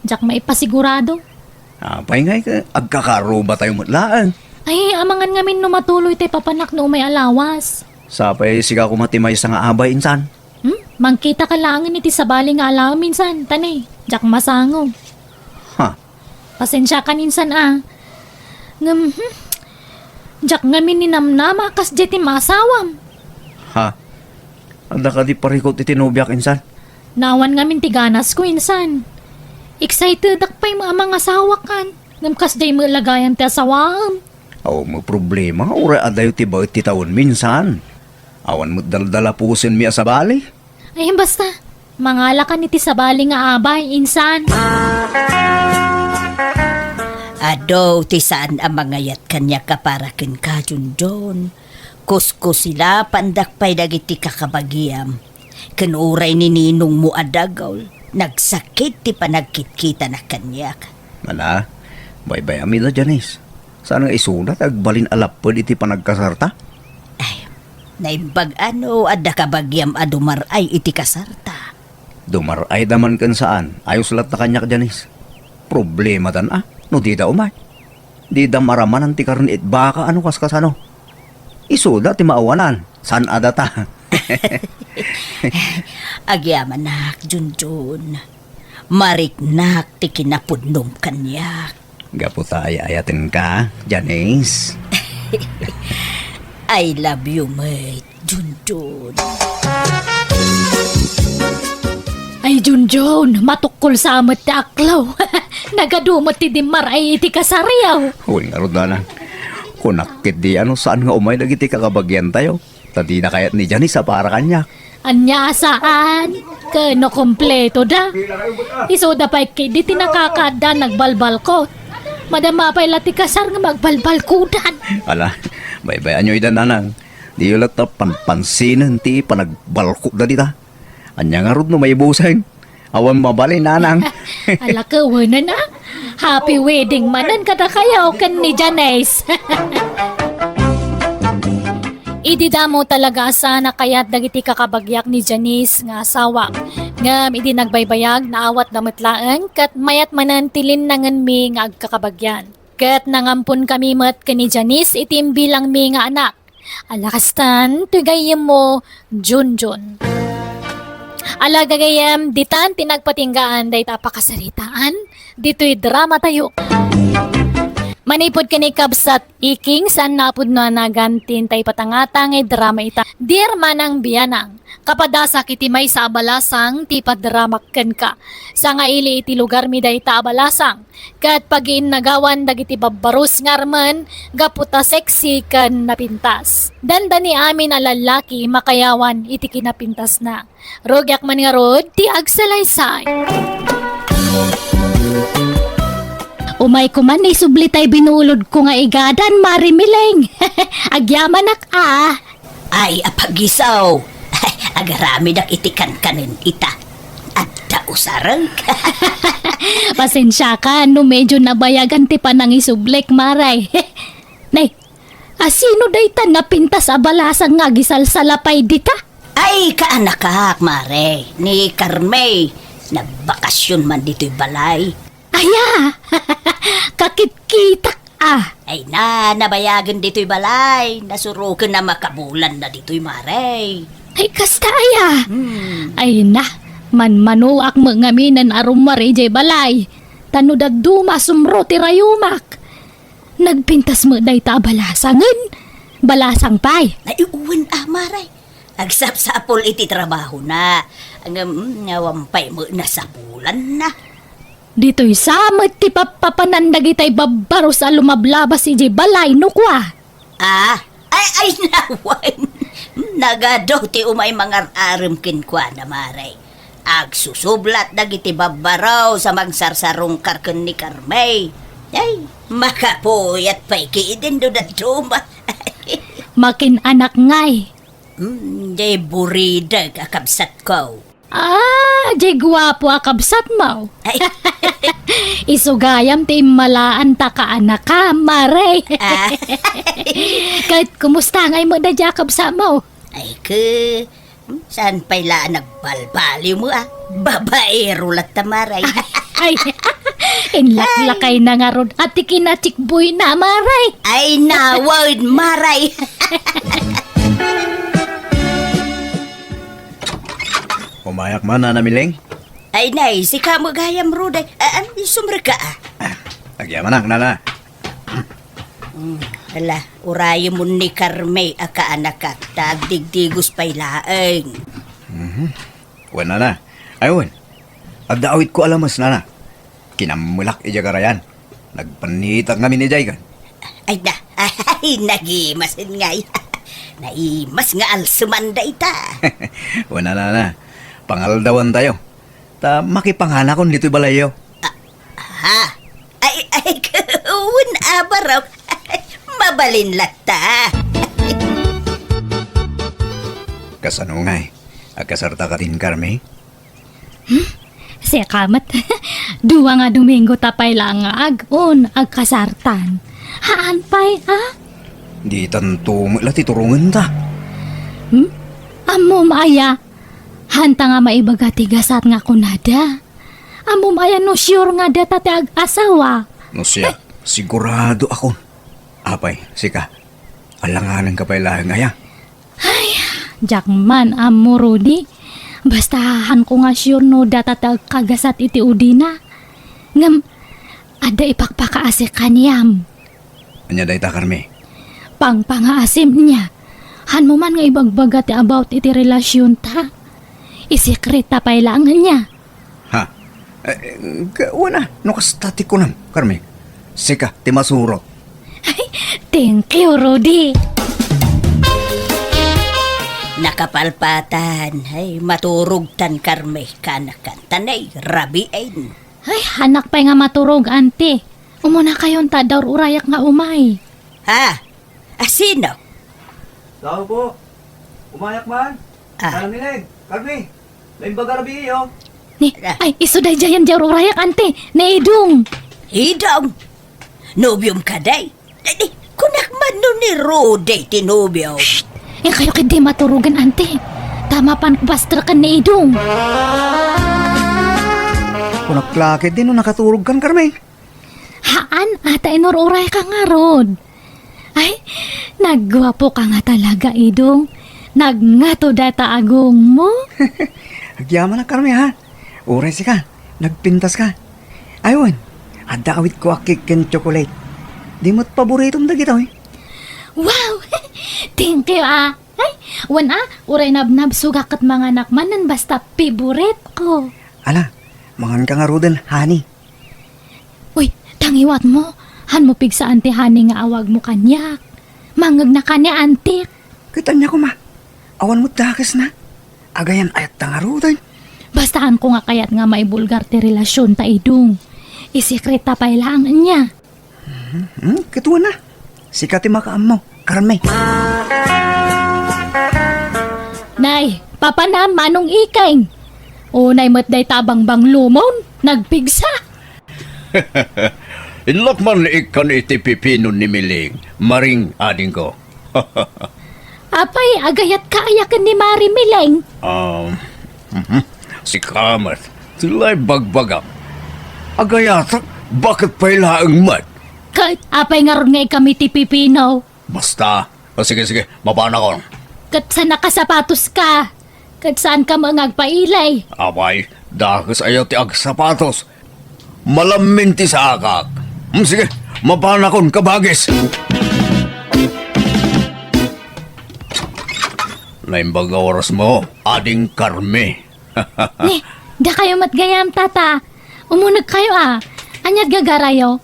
Diyak maipasigurado. Apay nga, agkakaruba tayo mutlaan. Ay, amangan ngamin no matuloy tayo papanak no may alawas. Sapay siga ko matimay sa nga abay, Insan. Mangkita ka langin iti sabali nga alaw minsan. Tanay, diyak masango. Ha? Pasensya ka ninsan Diyak ngamin ni namnama kas jeti masawam. Ha? Anda ka di parikot itinubyak, Insan. Nawan ngamin tiganas ko insan. Excited ak pa'y mga asawakan. Ngam kas jay malagayan ti asawam. Aw mo problema, ura adayo ti ba iti taon minsan. Awan mo daldala pusin mi asabali. Ay basta, mangalakan iti sabali nga abay insan. Ado, ti saan ang mga yat kanya kaparakin ka, Junjun. Kusko sila, pandak pa'y dagiti kakabagiam. Kanuray ni ninong mo adagaw. Nagsakit ti panagkitkita na kanyak. Mala, bye-bye amida, Janice. Saan nga isulat agbalin alapod iti panagkasarta? Naimbag ano, adda ka bagyam adumar ay iti kasarta. Dumaray daman kan saan. Ayos lat na kanyak Janice. Problema tan no di da umay. Di da maraman ang tikarni it baka ano kasano. Isuda ti maawanan. San adata? Agyaman nak, Junjun. Mariknak ti kinapudnom kanyak. Gaputay ayatin ka, Janice. I love you, mate, Junjun. Ay, Junjun, matukol sa amat ti aklaw. Nagadumot ti dimar ay iti kasariyaw. Uy, nga na. Kunakit di ano saan nga umay dagiti kakabagyan tayo. Tadi na kayat ni Janice sa para kanyak. Anya saan? Kano kompleto da? Isoda pa kay di tinakakada nagbalbal ko. Madama pa ilati kasar nga magbalbal kudan. Ala, bay-bayan nyo idan nanang. Di ulat na panpansinan ti panagbalko da dita. Anya nga rod no may buseng. Awan mabalay nanang. Ala ka, wala na. Happy wedding manan kada kayaw kan ni Janice. Ididamo talaga sana kaya't dagiti kakabagyak ni Janice nga asawa. Ngam idi nagbaybayag na awat damatlaan kat mayat manantilin nangan mi nga agkakabagyan. Kat nangampun kami mat ka ni Janice itim bilang mi nga anak. Alakastan, tugayem mo, Junjun. Alagagayam, ditan tinagpatinggaan day tapakasaritaan. Dito'y drama tayo. Manipod kini kabsat iking saan napod na nagantin tay patangatang ay drama ita. Dear manang biyanang, kapadasa kiti may sa abalasang ti padramakken ka. Sa nga ili iti lugar mi day ta abalasang. Kat pagin nagawan dagiti babbarus ngarman, gaputa sexy kan napintas. Danda ni amin a lalaki makayawan iti kinapintas na. Rogyak man nga rod, ti agsalaysay. Umay ko man isublitay binulod ko nga igadan, Marimileng. Agyaman Ay, apagisaw. Agarami dak itikan kanin ita. At usarang ka. Pasensya ka, no medyo nabayagan ti panang isublek, Maray. Nay, asino day ta napintas abalasang nga gisalsalapay dita? Ay, kaanakak, mare. Ni Carmay. Nagbakasyon man dito'y balay. Aya, kakitkitak Ay nabayagan dito'y balay. Nasurukan na makabulan na dito'y mare. Ay, kasta aya. Ay na, manmanuak mangaminan arumari jay balay. Tanudag duma sumro ti rayumak. Nagpintas mo day ta balasangan. Balasang pay. Naiuwan mare. Agsap-sapol iti trabaho na. Ang nawampay mo na sa bulan na. Dito'y samot ti papapanandag itay babbaro sa lumablabas si jay balay no kwa. Ay nawan. Nagadaw ti umay mga arimkin kwa na mare. Agsusublat dagiti babbaraw sa magsarsarong karken ni Carmay. Ay, makapuyat pa'y kiidin do na duma. Makin anak ngay. Jay buridag akabsat ko. Jay gwapo akabsat mo. Ay, Isugayam ti malaan ta ka anak ka, Maray. Kahit kumusta ngay mo na Jacob sa mo. ay saan pa'y laan nagbalbali mo Babaero lat tamaray. Ay, inlaklakay na nga ron at ikinachikboy na, Maray. Ay nawad maray. Pumayak man na Mileng. Ay nay, si kamo gayam ruday. Sumra ka Agyaman na, nana. Hala, urayo mo ni Carmay aka anak ka. Tagdigdigos pa'y laeng. Wan na. Aywan. Agdaawit ko alamas nana. Kinamulak ijagarayan. Nagpanitag namin ni Jaygan. Ay nagimasin ngay. Naimas nga alsumanda ita. Wan na. Pangaldawan tayo. Ta makipangana kon dito'y balayo. Ay, kawin abaraw. Mabalin lata. Kasano ngay? Agkasarta ka din, Carmay? Siya kamat. Duwa nga Domingo tapay lang nga agon agkasartan. Haan pa'y, ha? Di tanto lati turungan ta. Amo maya, hanta nga maibaga tigasat nga kunada. Amo maya no sure nga data ti ag-asawa. No siya, sigurado ako. Apay, sika. Alanganan ka pa'y lahing aya. Jakman, amo Rudy. Bastahan ko nga sure no data ti kagasat iti udina. Ngam, ada ipakpakaasi kaniyam. Anya day ta, Carme. Pangpangaasim niya. Han mo man nga ibagbaga ti about iti relasyon ta. Isikret ta pa'y lang niya. Ha? Wala, no kastati ko nam, Carme. Sika, ti masuro. Thank you, Rudy. Nakapalpatan, ay maturog tan Carme kanakan tanay rabiain. Ay, hanak pa'y nga maturog, ante. Umuna kayon ta daw urayak nga umay. Ha? Asino? Tao po. Umayak man. Ah. Kalaminig. Carme. Lain baga rabi iyo. Ni, ay, isuday jayan daw urayak, ante. Naidong. Hidong. Nobyom ka day. Dadi, kunak man no ni Rudy tinobyo. Eh, kayo kindi maturugan, ante. Tama pan pastra ka naidong. Kung naklakit din no nakaturog kan, Carme. Haan, ata inururay ka nga, Rod. Ay, naggwapo ka nga talaga, idong. Nagngato data agong mo. Agyaman na Carme ha. Uray si ka. Nagpintas ka. Aywan. Ada awit ko akik ken chocolate. Di mo't paboritong dagito eh. Wow! Thank you, ah. Ay, wan uray nabnab sugakat mga nakmanan basta favorite ko. Ala, mangan ka nga roden, honey. Uy, tangiwat mo. Han mo pigsa ante hani nga awag mo kanyak. Mangag na kanya antik. Kita niya ko ma. Awan mo't dakas na. Agayan ayat ta nga roden. Bastahan ko nga kayat nga may bulgar ti relasyon ta idong. Isikreta pa ilangan niya. Kituwa na. Sikati makaam mo, Carme. Nay, papa na manong ikaing. Unay mo't day tabang bang lumon. Nagpigsa. Inlak man ikan iti pipino ni Miling. Maring ading ko. Apay, agayat kaayakan ni Mari Mileng. Si Kamat. Sila'y bagbagam. Agayatak, bakit pa ilaang mat? Kat, apay nga ron nga kami ti Pipino. Basta. Sige, mabana ko. Kat sa nakasapatos ka. Kat saan ka mangagpailay. Abay, dakas ayaw ti agsapatos. Malamin ti sa akak. Sige, mabana kon kabagis. Naimbaga oras mo, ading Carme. Ni, da kayo matgayam tata. Umunag kayo Anyag gagarayo.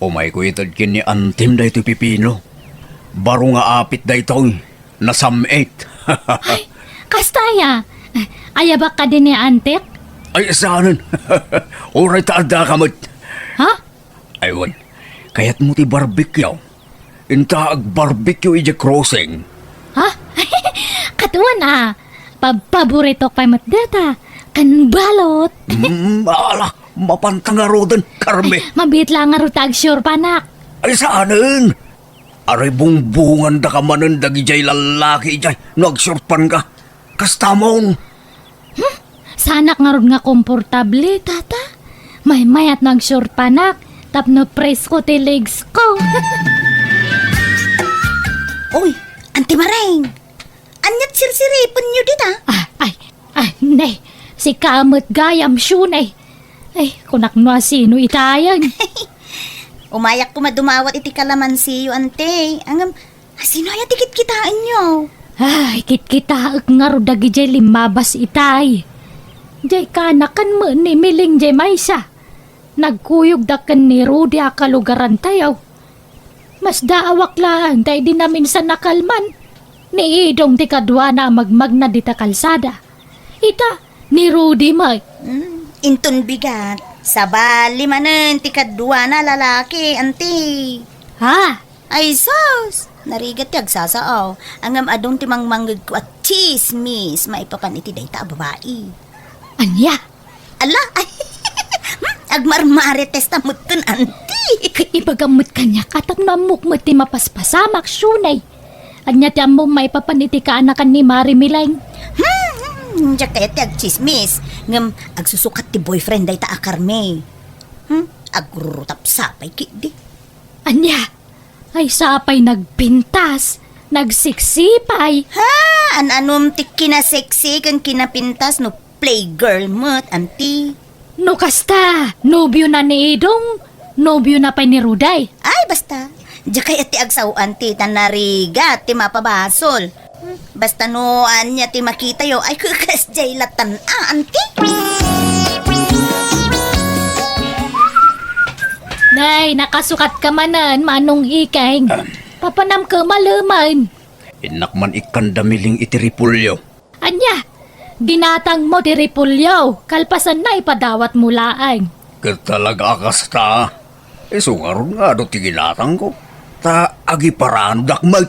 Umay ko itad kini antim da ito pipino. Baro nga apit da ito. Nasamit. Ay, kastaya. Ayabak ka din ni antek? Ay, saanan. Oray taada ka mo't. Ha? Aywan, kayat mo ti barbecue. Inta ag barbecue ija crossing. Ha? Katuan paborito pa matdata. Kan balot. Ala, mapantang nga rodan, Carme. Mabit lang nga rutag sure panak. Ay, saanan. Aray bungbungan da ka manan dagi jay lalaki jay. Nagsurpan ka. Kastamon. Sanak nga ron nga komportable, tata. May mayat nag-short panak. Tapno press ko ti legs ko. Uy, Auntie Maring. Anyat sirsiripon nyo din Nay. Si kamot gayam syunay. Ay, kunak no sino itayan. Umayak ko madumawat iti kalamansiyo, ante. Angam, sino yan tikit kitaan nyo? Ay, kit-kita nga ro dagi jay limabas itay. Jay kanakan mo ni Miling jay maysa. Nagkuyog dakan ni Rudy akalugaran tayo. Mas daawak lang day di namin sa nakalman. Ni idong ti kadwa na magmag na di ta kalsada. Ita, ni Rudy may. Inton bigat. Sa bali manen, tikadwa na lalaki, ante. Ha? Ay, sos! Narigat yag sasaaw. Angam adong timang manggag ko at chismis. Maipapan iti day ta babae. Anya? Ala! Ay! Agmarmare testa mutun, ante. Kay ibagamot kanya katak namuk mo ti mapaspasamak syunay. Anya ti ammo may papaniti ka anakan ni Mari Milang. Diyak kaya ti agchismis. Ngam, agsusukat ti boyfriend day ta akarme. Agrurutap sapay kidi. Anya, ay sapay nagpintas, nagsiksipay. Ha? An-anom ti kinaseksi kan kinapintas no playgirl mo't, anti. No kasta, nobyo na ni Idong, nobyo na pa ni Ruday. Ay, basta. Diyak kaya ti agsawaan ti tanariga ti mapabasol. Basta no, anya ti makita yo, ay kukas jay latan, anti. Nay, nakasukat ka manan, manong ikeng. Papanam ka malaman. Inak man ikandamiling itiripulyo. Anya, ginatang mo ti Repulyo, kalpasan na ipadawat mulaan. Katalaga kasta. Sungaron nga do tiginatang ko. Ta agi parandak mag.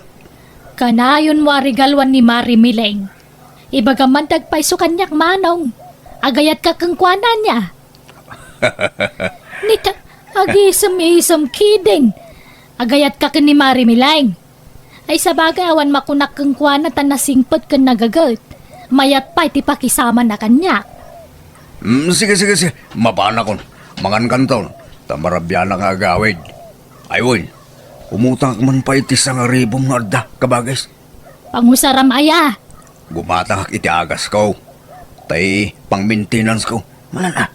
Kanayon mo arigalwan ni Mari Mileng. Ibagaman dagpay so kanyak manong. Agayat ka kang kwanan niya. Nita, agi isam kidding. Agayat ka ni Mari Mileng. Ay sabagay awan makunak kang kwanan tan nasingpot kan nagagat. Mayat pa iti pakisama na kanya. Sige. Mapana kon. Mangan kanton. Tamarabyan na nga agawid. Ayun. Umutang man pa iti sa nga ribong nga adda, kabagis. Pangusaram aya. Gumatang iti agas ko. Tay, pang maintenance ko. Malala.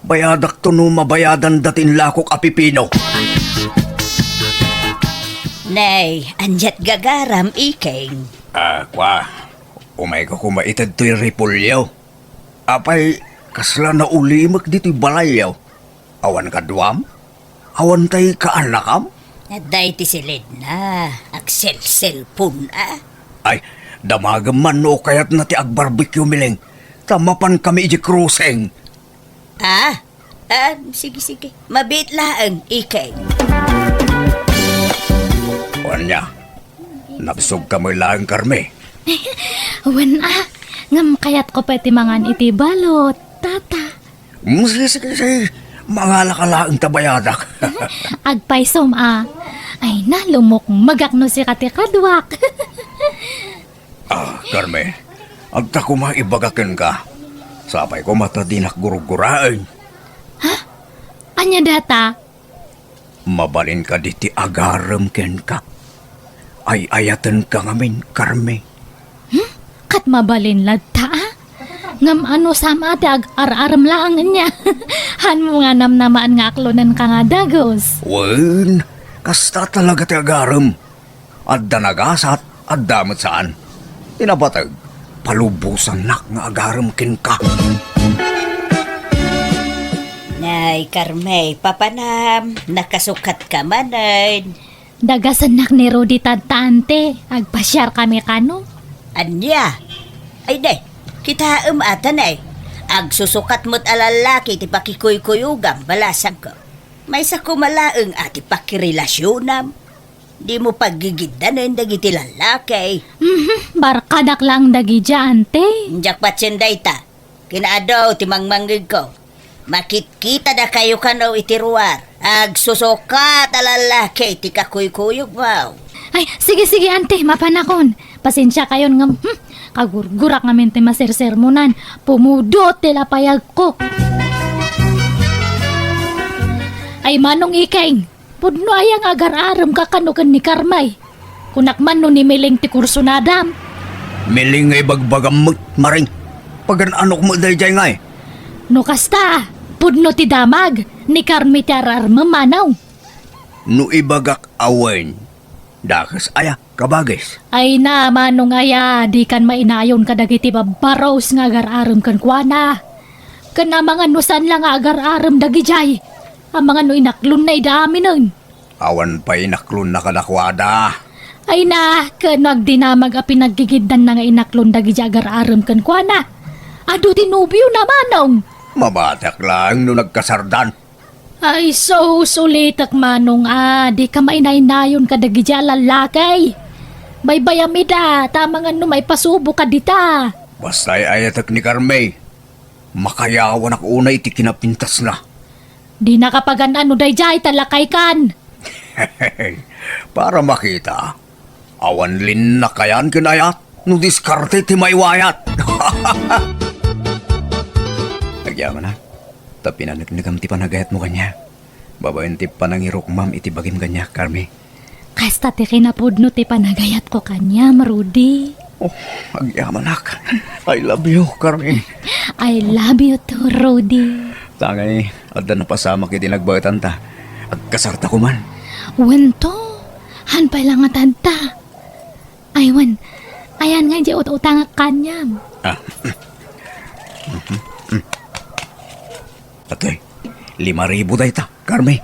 Bayadak to no mabayadan datin lakok apipino. Nay, anjat gagaram ikeng. Kwa. Umay ko kumaitad to'y repulyaw. Apay, kasla na ulimak dito'y balayaw. Awan ka duwam? Awan tay kaanakam? Day ti silid na, agsel-selpon Ay, damagam man no kayat na ti agbarbecue mileng. Tamapan kami iji cruising. Sige. Mabit laang, ikeng. Wanya, nabsog ka mo lang karme. Wan ngam kayat ko pati mangan iti balot, tata. Sige. Mangala ka lang tabayadak. Agpaisom ay nalumok magakno si kati kadwak. Karme, agta ko maibagakan ka. Sapay ko matadinak guruguraan. Anya data? Mabalin ka diti agaram ken ka. Ay ayatan ka ngamin, karme. Kat mabalin ladta ngam ano sama ati ag-ar-aram lang niya. Han mo nga namnamaan nga aklonan ka nga dagos. Wen, kasta talaga ti agaram. Adda nagasat, adda met saan. Tinabatag, palubusan nak nga agaram ken ka. Nay, Carme, papanam, nakasukat ka manan. Dagasan nak ni Rudy tante, agpasyar kami kano. Anya? Ay, day, kita atan ay. Agsusukat mo't alalaki ti pakikuy-kuyugam, balasan ko. May sa kumalaang ati pakirelasyon. Di mo paggigidanan dagiti lalaki. Barkadak lang dagi dyan, te. Njak patsenday ta. Kinaadaw ti mangmanggig ko. Makit-kita na kayo kanaw itiruar. Agsusukat alalaki ti kakuy-kuyug, wow. Ay, sige, ante, mapanakon. Pasensya kayon nga, kagurgurak nga mente masersermonan. Pumudot tila payag ko. Ay, manong ikeng, pudno ayang agar-aram kakanukan ni Karmay. Kunakman no ni Miling ti kursunadam. Miling ngay bagbagam maring. Pagan-anok mo day jay ngay. No kasta, pudno ti damag, ni Karmi ti arar mamanaw. No ibagak awen. Dakas aya, kabagis. Ay na, manong aya, di kan mainayon kadagiti babaros nga agar-aram kan kuana. Kana mga nusan lang nga agar-aram dagi jay. Ang mga no inaklon na idami nun. Awan pa inaklon na kadakwada. Ay na, kanagdinamag a pinaggigidan na nga inaklon dagi jay agar-aram kan kuana. Ado tinubyo na manong. Mabatak lang no nagkasardan. Ay, so sulitak manong di ka mainayon ka dagi jay lalakay. Baybayamida, tamang ano may pasubo ka dita. Basta'y ayatak ni Carme. Makayawan ako unay ti kinapintas na. Di nakapagan ano dayjay talakay kan. Para makita. Awan lin na kayan kinayat. No diskarte ti may wayat. Nagyaman na. Tapi na nagnagam ti panagayat mo kanya. Babayin ti panangirok ma'am iti bagim kanya, Carmi. Kasta ti kinapudno ti panagayat ko kanya, Rudy. Oh, agyaman nak. I love you, Carmi. I love you too, Rudy. Tangay, adda na pasama kiti nagbagatan ta. Agkasarta ko man. Wento, hanpay lang nga tanta. Aywan, ayan nga di utang kanyam. Atoy, 5,000 day ta, Carmi.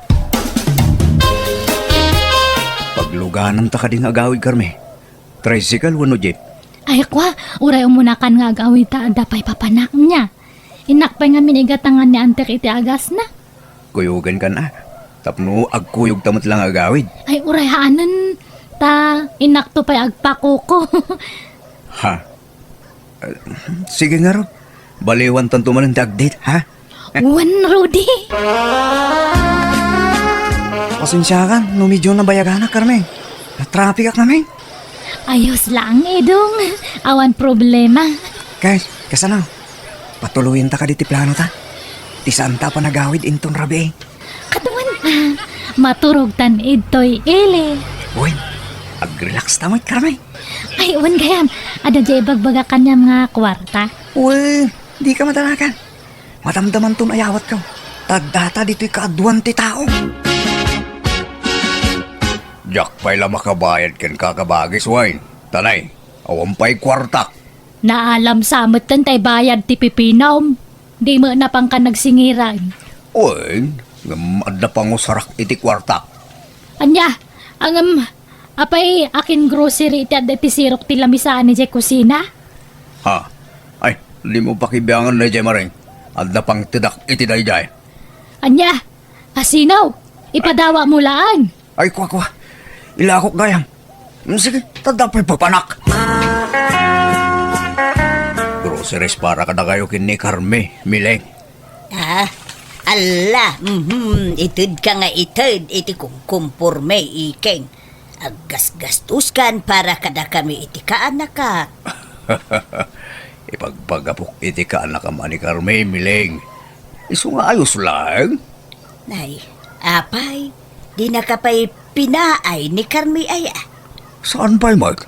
Pagluganan ta ka din agawid, Carmi. Tricycle, wano jeep. Ay kwa, uray umunakan nga agawid ta dapay papanak niya. Inakpay nga minigatangan ni antek iti agas na. Kuyugan ka na. Tapno, agkuyog tamot lang agawid. Ay uray haanan ta inakto pay agpako ko. Ha? Sige nga ro. Baliwan tanto man ang dagdate, ha? Wan, Rudy. Pasensya ka, no medyo nabayagan na, Carmen. Na-traffic ka namin. Ayos lang, Edong. Awan problema. Guys, kasano? Patuluyin ta ka di ti plano ta. Ti saan ta pa nagawid intong rabi. Katuan maturog tan idtoy ele. Uy, ag-relax tamot, Carmen. Ay, wan gayam. Ada jay bagbaga kanyam nga kwarta. Uy, di ka matalakan. Matamdaman ton ayawat ka. Tagdata dito'y kaaduan ti tao. Jack pa'y la makabayad ken kakabagis wine. Tanay, awampay kwarta. Naalam samot tan tay bayad ti pipinaw. Di mo na pang ka nagsingiran. Uy, adda pang usarak iti kwarta. Anya, apay akin grocery iti adda ti sirok ti lamisaan ni jay kusina. Ha? Ay, di mo pakibiyangan na jay maring. Adda pang tidak iti dayjay. Anya, asinaw, ipadawa mo laan. Ay, kwa. Ilakok gayam. Sige, tadapay papanak. Groceries para kada kayo kini Carme, Mileng. Ala, itid ka nga itid, iti kong kumpurme iking. Aggas-gastuskan para kada kami iti kaanak ka. Ipagpagapok iti ka anak ka man ni Carme, Mileng. Isu nga ayos lang. Nay, apay, di na kapay pinaay ni Carmi ay Saan pa'y mag?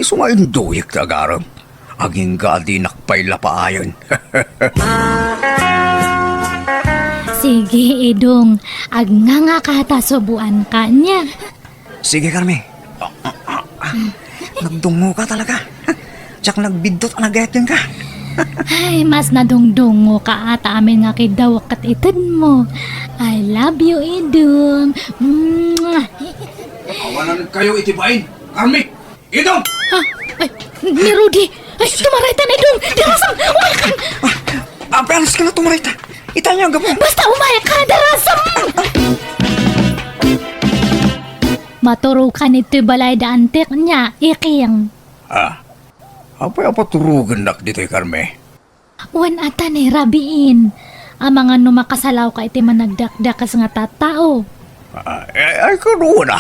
Isu nga induyik tagaram. Aging ka di nakpay lapaayon. Sige, Edong, nga kata subuan ka niya. Sige, Carmen. Nagdungo ka talaga. Tsak nagbidot ang nagayatin ka. Ay, mas nadungdungo ka ata amin nga kidawak kat itid mo. I love you, Edong. Mwah. Awanan kayo itibain. Carme, idong! Ha? Ay, ni Rudy. Ay, tumaraytan, Edong. Dirasam, umayakan. Apelas ka na tumarita. Itanya ang gabong. Basta umayakan, dirasam. Maturukan ito balay da antik niya, iking. Apay apaturugan nak dito'y Carme. Wan ata ni rabiin. Ang mga numakasalaw ka iti managdakdakas nga tatao. Ay karoon na.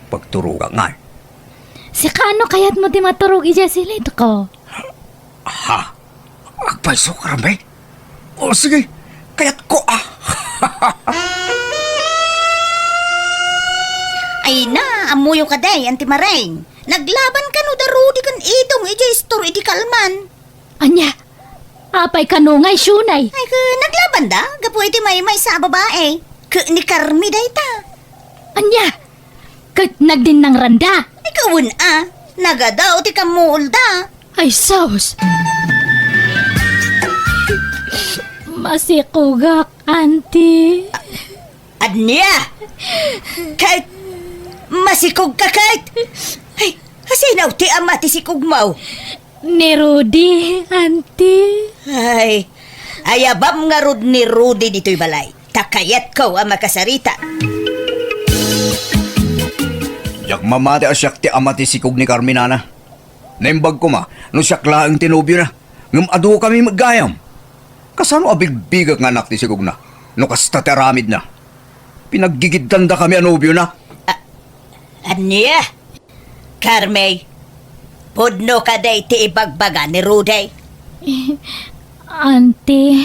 Pagturugan nga. Si kano kayat mo di maturog ija silid ko? Ha? Agpaiso Carme? O sige, kayat ko Ay na, amuyo ka day, anti Mareng. Naglaban ka no da Rudy kan idong ija store iti kalman. Anya, apay kanungay syunay. Ay ka, naglaban da? Gapo iti may sa babae. Ni Carmi day ta. Anya, nagdin ng randa. Ikawin nagadaw ti kamuol da. Ay saus. Masikugak, auntie. Adniya! Kahit masikog ka kahit. Ay, hasinaw ti ama ti sikog mau. Ni Rudy, auntie. Ay, ayabam nga rod ni Rudy dito'y balay. Takayat ko ang makasarita. Yak mamati asyak ti amati sikog ni Carminana. Naimbag ko ma, no siyak laang tinubyo na. Ngam adu kami maggayam. Kasano abigbigak nga anak ti sikog na? No kasta teramid na. Pinaggigiddan da kami anubyo na. Anya? Carmay, pudno ka day ti ibagbaga ni Ruday. Auntie,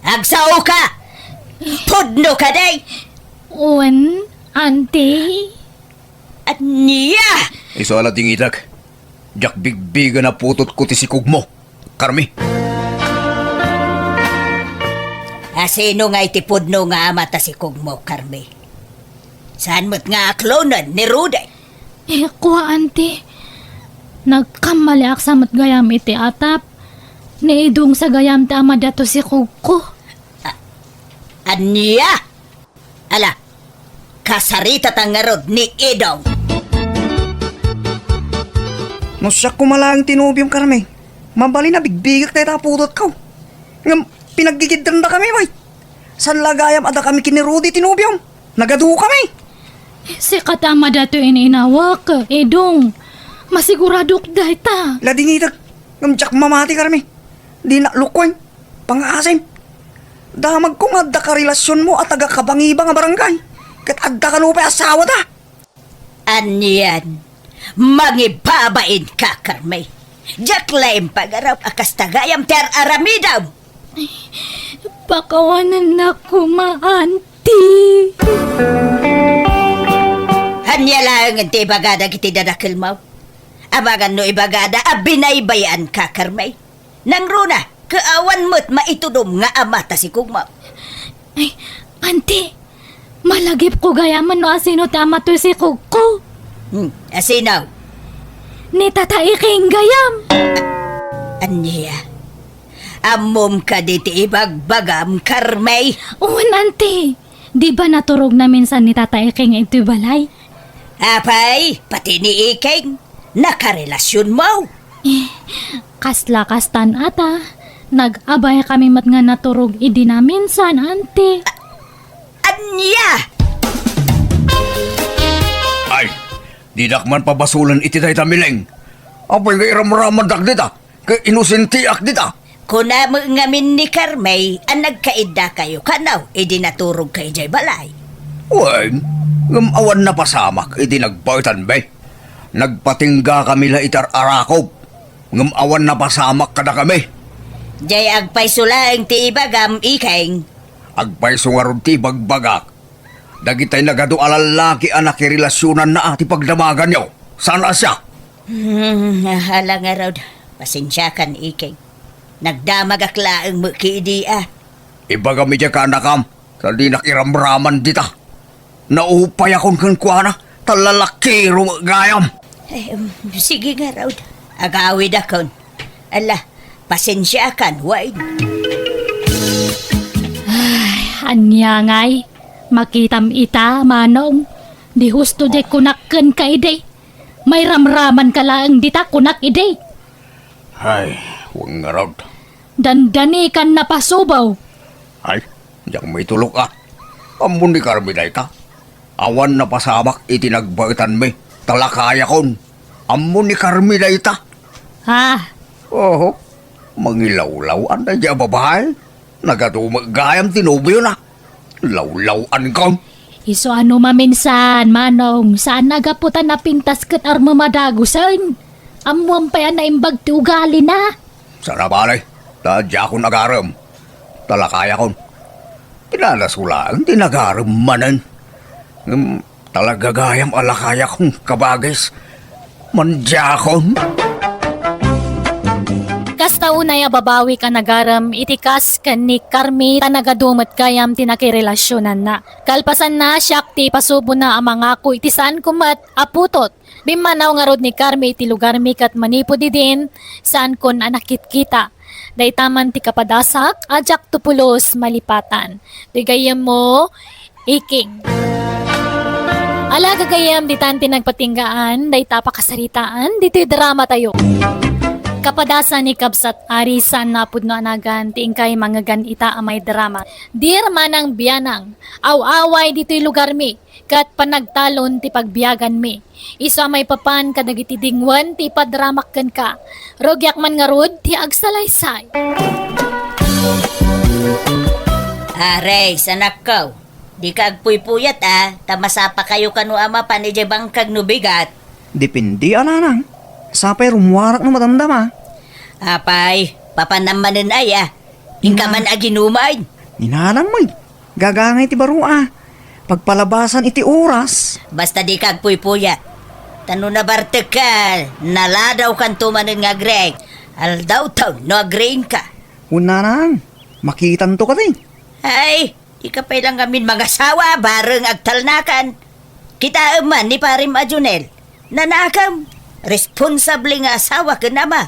Agsaw ka! Pudno ka day! uwan, auntie. Anya? Iso ala tingitak. Jak bigbiga na putot ko ti sikog mo. Karmi. Asino nga iti pudno nga amata si Kugmo, Carmay? Saan mo't nga aklonan ni Ruday? Kuha, auntie. Nagkamali ak sa gayam iti atap. Naidong sa gayam ti ama dato si Kuko. Anya? Ala, kasarita tangarod ni Idong. No siya kumalang tinubyong karami. Mabali na bigbigak tayo taputot ko. Ngam, pinaggigidran na kami, bay. San lagayam ada kami kinirudi tinubyong. Nagadu kami. Si katama dato ininawak, Edong. Masiguradok dahi ta. Ladingidag. Ngam jak mamati karami. Di na lukoy. Pangasim. Damag kong adda ka relasyon mo at taga kabangiba nga barangay. Kat adda ka lupa asawa da. Anyan, mangibabain ka, Carmay. Diyak laim pagarap akas tagayam ter aramidam. Pakawanan na ko, ma-auntie. Hanya lang ang ibagada kiti dadakil mo. Abagan no ibagada, abinaybayan ka, Carmay. Nang runa, kaawan mo't maitudom nga amata si Kugma. Ay, auntie. Malagip ko gayaman no asino tama to si Kuko. Asinaw, Ni tataiking gayam. anya, amom ka diti ibagbagam, Carmay. Uwan, auntie. Di ba naturog na minsan ni tataiking ito balay? Apay, pati ni Iking, nakarelasyon mo. Kasla-kastan ata. Nag-abay kami mat nga naturog idi na minsan, auntie. Anya! Ay, didak man pabasulan iti tayo tamileng. Apay nga iramraman dak dita. Kay inusintiak dita. Kuna mo ngamin ni Carmay, ang nagkaida kayo kanaw, edi naturog kay Jay Balay. Uy, ngamawan na pasamak iti nagpaitan be. Nagpatingga kami la itar arakop. Ngamawan na pasamak kada kami. Jay agpay sulaing ti ibagam, Iking. Agpay sungarod ti bagbagak. Dagitay nagado alalaki anak relasyonan na ati pagdamagan nyo. Sana siya? Hala nga raw, pasensya kan, Iking. Nagdamag aklaang mo kiidia. Iba kami dyan ka anakam. Sa di nakiramraman dita. Naupay akong kankwana. Talalakiro gayam. Sige nga raw, agawid akon. Ala, pasensya kan, wait. Anya ngay. Makitam ita, manong. Di husto di kunakken ka ide. May ramraman ka lang dita kunak ide. Ay, huwag nga raw. Dandani kan napasubaw. Ay, diyang may tulok ka. Amun ni Carmina ka. Awan na pasamak itinagbaitan me. Talakaya kon. Amun ni Carmina ita. Ha? Oho, mangilawlawan na dyan babae. Nagadumagayam tinubyo na. Lawlawan kon. Iso ano maminsan, manong. Saan nagaputan na pintas kat armamadagusan? Amuan pa yan na imbag ti ugali na. Sana balay. Tadya ko nagaram. Talakaya kon. Tinanasulaan, tinagaram manan. Talagagayam alakaya kong kabagis. Mandya kon. Kasta unay babawi ka nagaram, itikas kan ni Carmi tanagadumat kayam tinakirelasyonan na. Kalpasan na siyak ti pasubo na ang mga ko itisan kumat aputot. Bimanaw nga rod ni Carmi iti lugar mi kat manipo di din saan kon anakit kita. Daytaman ti kapadasak ajak tupulos malipatan. Digayam mo, Iking. Alaga gayam ditan tinagpatinggaan, dayta pakasaritaan, diti drama tayo. Kapadasan ni Kabsat Arisan na pudno anagan tiingkay mga ganita amay drama. Dir manang biyanang, aw-away dito'y lugar mi, kat panagtalon ti pagbiyagan mi. Isa may papan kadagiti dingwan ti padramakkan ka. Rogyak man nga rod ti agsalaysay. Ares, anak ko. Di ka agpuy-puyat Tamasapa kayo kanu ama panijabang kag nubigat. Depende, ananang. Sapay rumwarak na matandam Apay, papanamanin ay Ingka man aginumay. Ninanang mo, gagangay ti baro Pagpalabasan iti oras. Basta di ka agpuy-puyat. Tano na bartek ka, naladaw kan tumanin nga Greg. Aldaw taw, no agrain ka. Una nang, makitan to ka din. Ay, di ka pa lang gamin mga sawa, bareng agtalnakan. Kita man ni Parim Ajunel, nanakam, responsable nga asawa ka nama.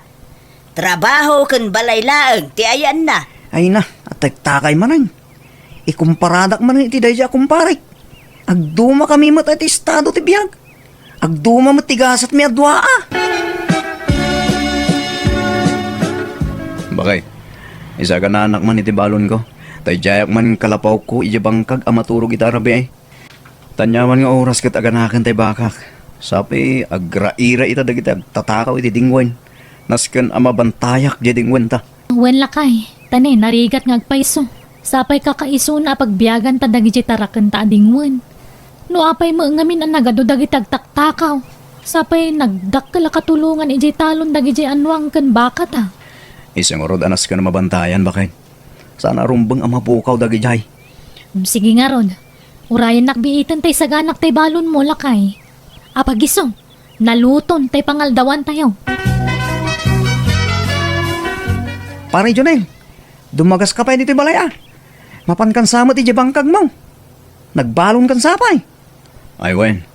Trabaho kan balay laeng, ti ayan na. Ay na, at takay manan. Ikumparadak manan iti dayja kumparik. Agduma kami mat at estado ti biyag. Agduma matigasat mi adwa Bakay, isa ka na anak man iti balon ko. Tay jayak man kalapaw ko ijabangkag amaturog itarabi Tanyaman nga oras kat aganakan tay bakak. Sapi agraira ita dagiti agtatakaw iti dingwen. Nasken amabantayak di dingwen ta. Wen lakay, tani narigat nga agpaiso. Sapay kakaiso na pagbiyagan ta dagiti taraken ta adingwen. No apay mo ngamin ang nagado dagiti agtaktakaw. Sapay nagdakkala katulungan iji talon dagiti anwang ken bakat Isang orod anas ka na mabantayan bakay. Sana rumbang amapukaw dagijay. Sige nga Rod. Urayan nakbiitan tay saganak tay balon mo lakay. Apagisong, naluton tay pangaldawan tayo. Pare Jonel, dumagas ka pa dito balay Mapan kan samot iti bangkag mo. Nagbalon kan sapay. Ay wen,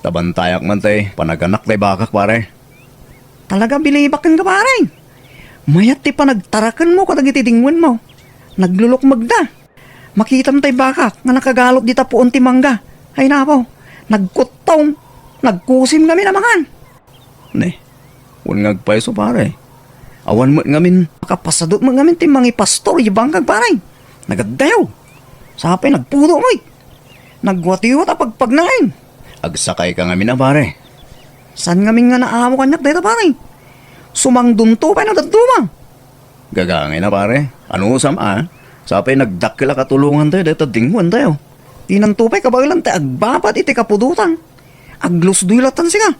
tabantayak man tay panaganak tay bakak pare. Talaga bilibakan ka pare. Mayat ti pa nagtarakan mo kadagiti dingwen mo. Naglulok magda. Makitam tay bakak nga nakagalop di tapuon ti mangga. Ay napaw, nagkutong. Nagkusim kami namangan. Ne, un ngagpaiso pare. Awan mo ngamin Kapasadot mo ngamin ti mangi pastor iti bangkag pare. Nagadayaw. Sapay nagpudo mo Nagwatiwat pagpagnain. agsakay ka ngamin na pare. San ngamin nga naamo kanyak dito pare? Sumangdunto pa na daduma. Gagangay na pare. Ano sama Sapay nagdakila katulungan tayo dito dingwan tayo. Tinantupay kabagilan tayo agbabat iti kapudutan. Aglusduylatan siya.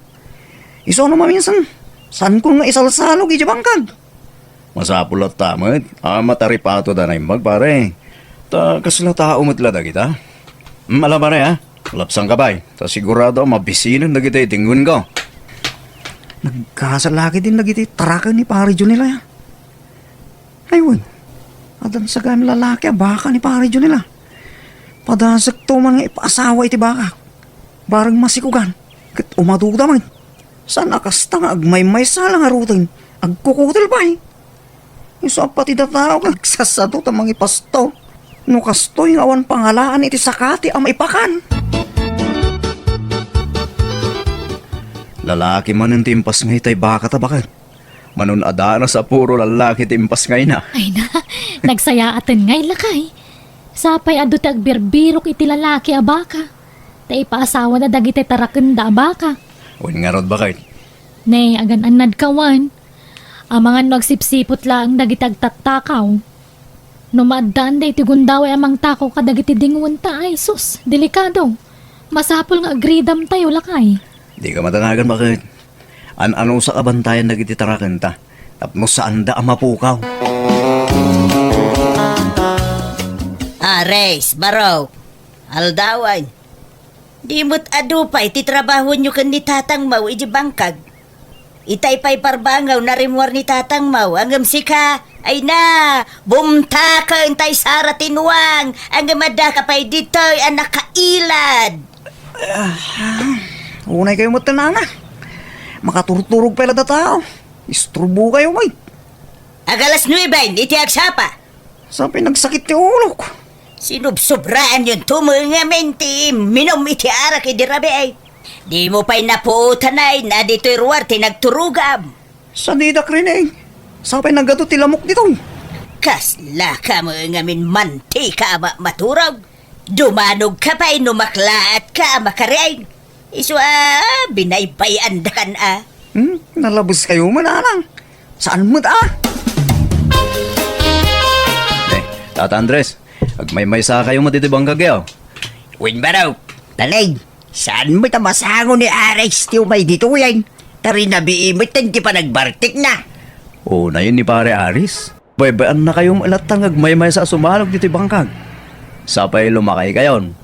Iso ano maminsan. San ko nga isalsalog iti bangkag? Masapul at tamad. Mataripato da na imbag pare. Ta kasila tao matla kita. Mala pare Lapsang kabay. Ta sigurado mabisinan na kita itingun ko. Nagkasalaki din nagiti tarakan ni pare John nila. Ayun. Adan sa gan lalaki baka ni pare John nila. Padasag to man nga ipaasawa iti baka. Barang masikugan. Kat umaduda man. San akasta nga agmay-may salang arutin. Agkukutil pa Iso pati datao kagsasadot ang mga ipasto. No kastoy nga awan pangalaan iti sakati ang maipakan. Lalaki man ang timpas ngay tay baka tabakat. Manon adana sa puro lalaki timpas ngay na. Ay na, nagsayaatan ngay lakay. Sapay adu tagbirbirok iti lalaki abaka. Tay paasawa na dagiti taraken da abaka. Uwan nga rod bakit? Ne, agan anad kawan. Ang mga nagsipsipot lang dagiti agtaktakaw. Numadaan day ti gundaway amang tako kadagiti dingwan ta ay sus, delikado. Masapol nga agridam tayo lakay. Di ka matanagan bakit? Ano sa kabantayan nagiti taraken ta? Tapno saan da ang mapukaw? Ares, baraw. Aldawan. Di mo't adupay, ti trabaho nyo kan ni tatang mau iji bangkag. Itay pa'y parbangaw na rimwar ni tatang mau. Angam sika, ay na, bumta ka intay sara tinuang. Angam ada ka pa'y dito'y anak kailad. Unay kayo mo tananga. Makaturturog pala da tao. Istrubo kayo mo Agalas 9, iti agsapa. Sa pinagsakit ti ulo ko. Sinubsobraan yun tumungamin ti minom iti arak idirabi ay. Di mo pa'y napuutan ay na dito'y ruwarte nagturugam. Sa didak rin Sa pinagato ti lamok dito. Kasla ka mo ngamin mantika maturog. Dumanog ka pa'y numaklaat ka makariay. Iso binaybayan da kan Nalabos kayo mananang. Saan mo Tata Andres, Agmay-may sa kayo matitibang kagyaw. Win ba raw? Talay, saan mo tamasango ni Arex tiyo may dito yan? Tari na biimit ti pa nagbartik na. O na yun ni pare Aris. Baybayan na kayong alatang agmay-may sa sumalog dito bangkag. Sapay lumakay kayon.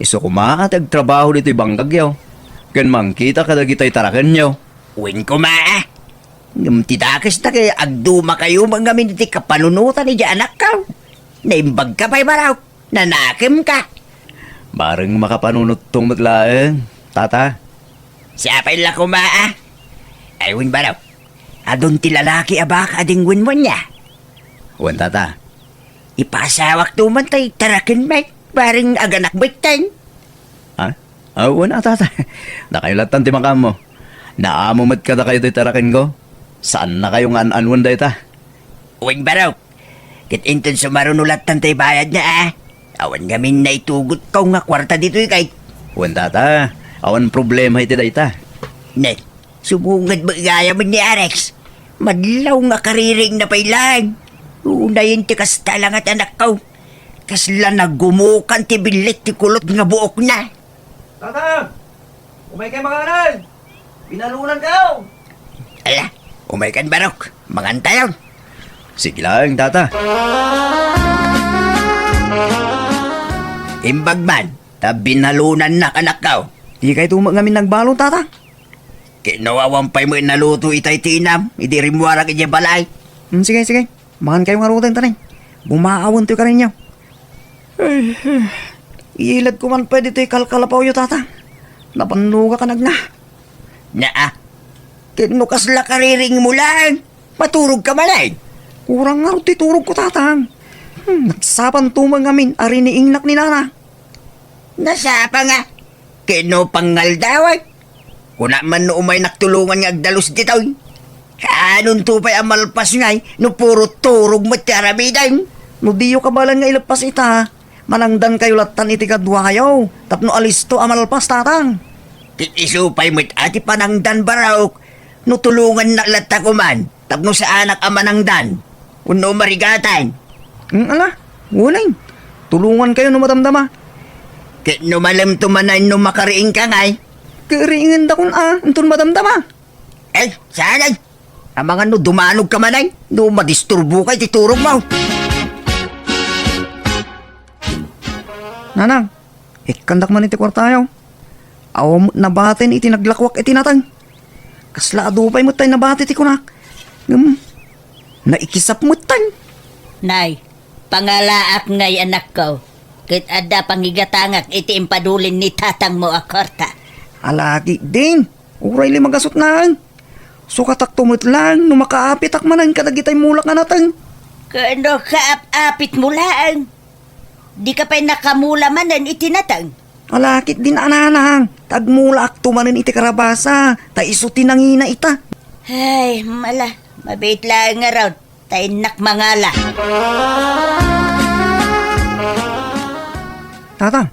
Iso kumaat agtrabaho dito bangkag yaw. Kan kita kadagitay tarakan nyo. Win ko maa. Titakas na kay agduma kayo mga miniti kapanunutan ni anak ka. Naimbag ka pa'y maraw. Nanakim ka. Bareng makapanunot tong matlaeng, tata. Siya pa'y lako maa. Ay win ba raw? Adon ti lalaki abaka ading win mo niya. Wan tata. Ipasawak tuman tay tarakin may. Bareng aganak biteng. Ha? Wan tata. Nakayulatan ti makam mo. Naamumat ka na kayo ti tarakin ko. Saan na kayong an-anwan day ta? Wing baraw. Kit inton sumarunulat tay bayad na ah. Awan gamin na itugot ko nga kwarta dito kay. Wan tata. Awan problema iti day ta. Net, subungad ba gaya man ni Arex? Madlaw nga kariring na pailan. Unayin ti kasta lang at anak ko. Kasla nagumukan ti bilit ti kulot nga buok na. Tata! Umay kayo mga anan! Pinalunan kayo! Ala, umay kan barok. Mangantayon. Sige lang, tata. Imbag man, binalunan na anak ko. Di kayo tumangamin nagbalo, tata. Kinawawampay mo inaluto itay tinam. Idi rin mo arang iya balay. Sige, sige. Makan kayo nga rutin, tanay. Bumaawan to ka rin niyo. Iilad ko man pwede to'y kalkalapaw yo, tata. Napanuga ka nagna. Naa, kinukas la kariring mo lang. Maturog ka malay. Kurang nga rin turog ko, tata. Nagsapan tumangamin, ari ni ingnak ni nana. Nasapa nga. Kino pangaldawan. Kuna man no umay naktulungan nga agdalos dito. Kanon tupay amalpas ngay, no puro turog matarabidan. No diyo kabalan nga ilapas ita. Manangdan kayo latan iti kadwa kayo. Tapno alisto amalpas, tatang. Titisupay mo't ati panangdan baraok. No tulungan na lata ko man. Tapno sa anak amanangdan. Uno marigatan. Ala, walay. Tulungan kayo no matamdama. Kino malam tumanan no makariing ka ngay. Kairingan da kun antun matamdama. Eh, sanay. Ang mga no dumanog ka manay. No madisturbo kay titurog mo. Nanang, ikandak man iti kwartayo. Awam nabatin iti naglakwak iti natang. Kasla adupay mo tayo nabati ti kunak. Naikisap mo tayo. Nay, pangalaak ngay anak ko. Kit ada pangigatangak iti impadulin ni tatang mo akorta. Alagi din. Uray li magasot naan. Sukatak tumot lang, no makaapit akmanan kadagitay mulak nga natang. Kano kaap-apit mo lang. Di ka pa'y nakamula manan itinatang. Alakit din ananang. Tagmulak tumanin iti karabasa. Ta isuti nangina ita. Ay, mala. Mabait lang nga raw. Tainak mangala. Tata,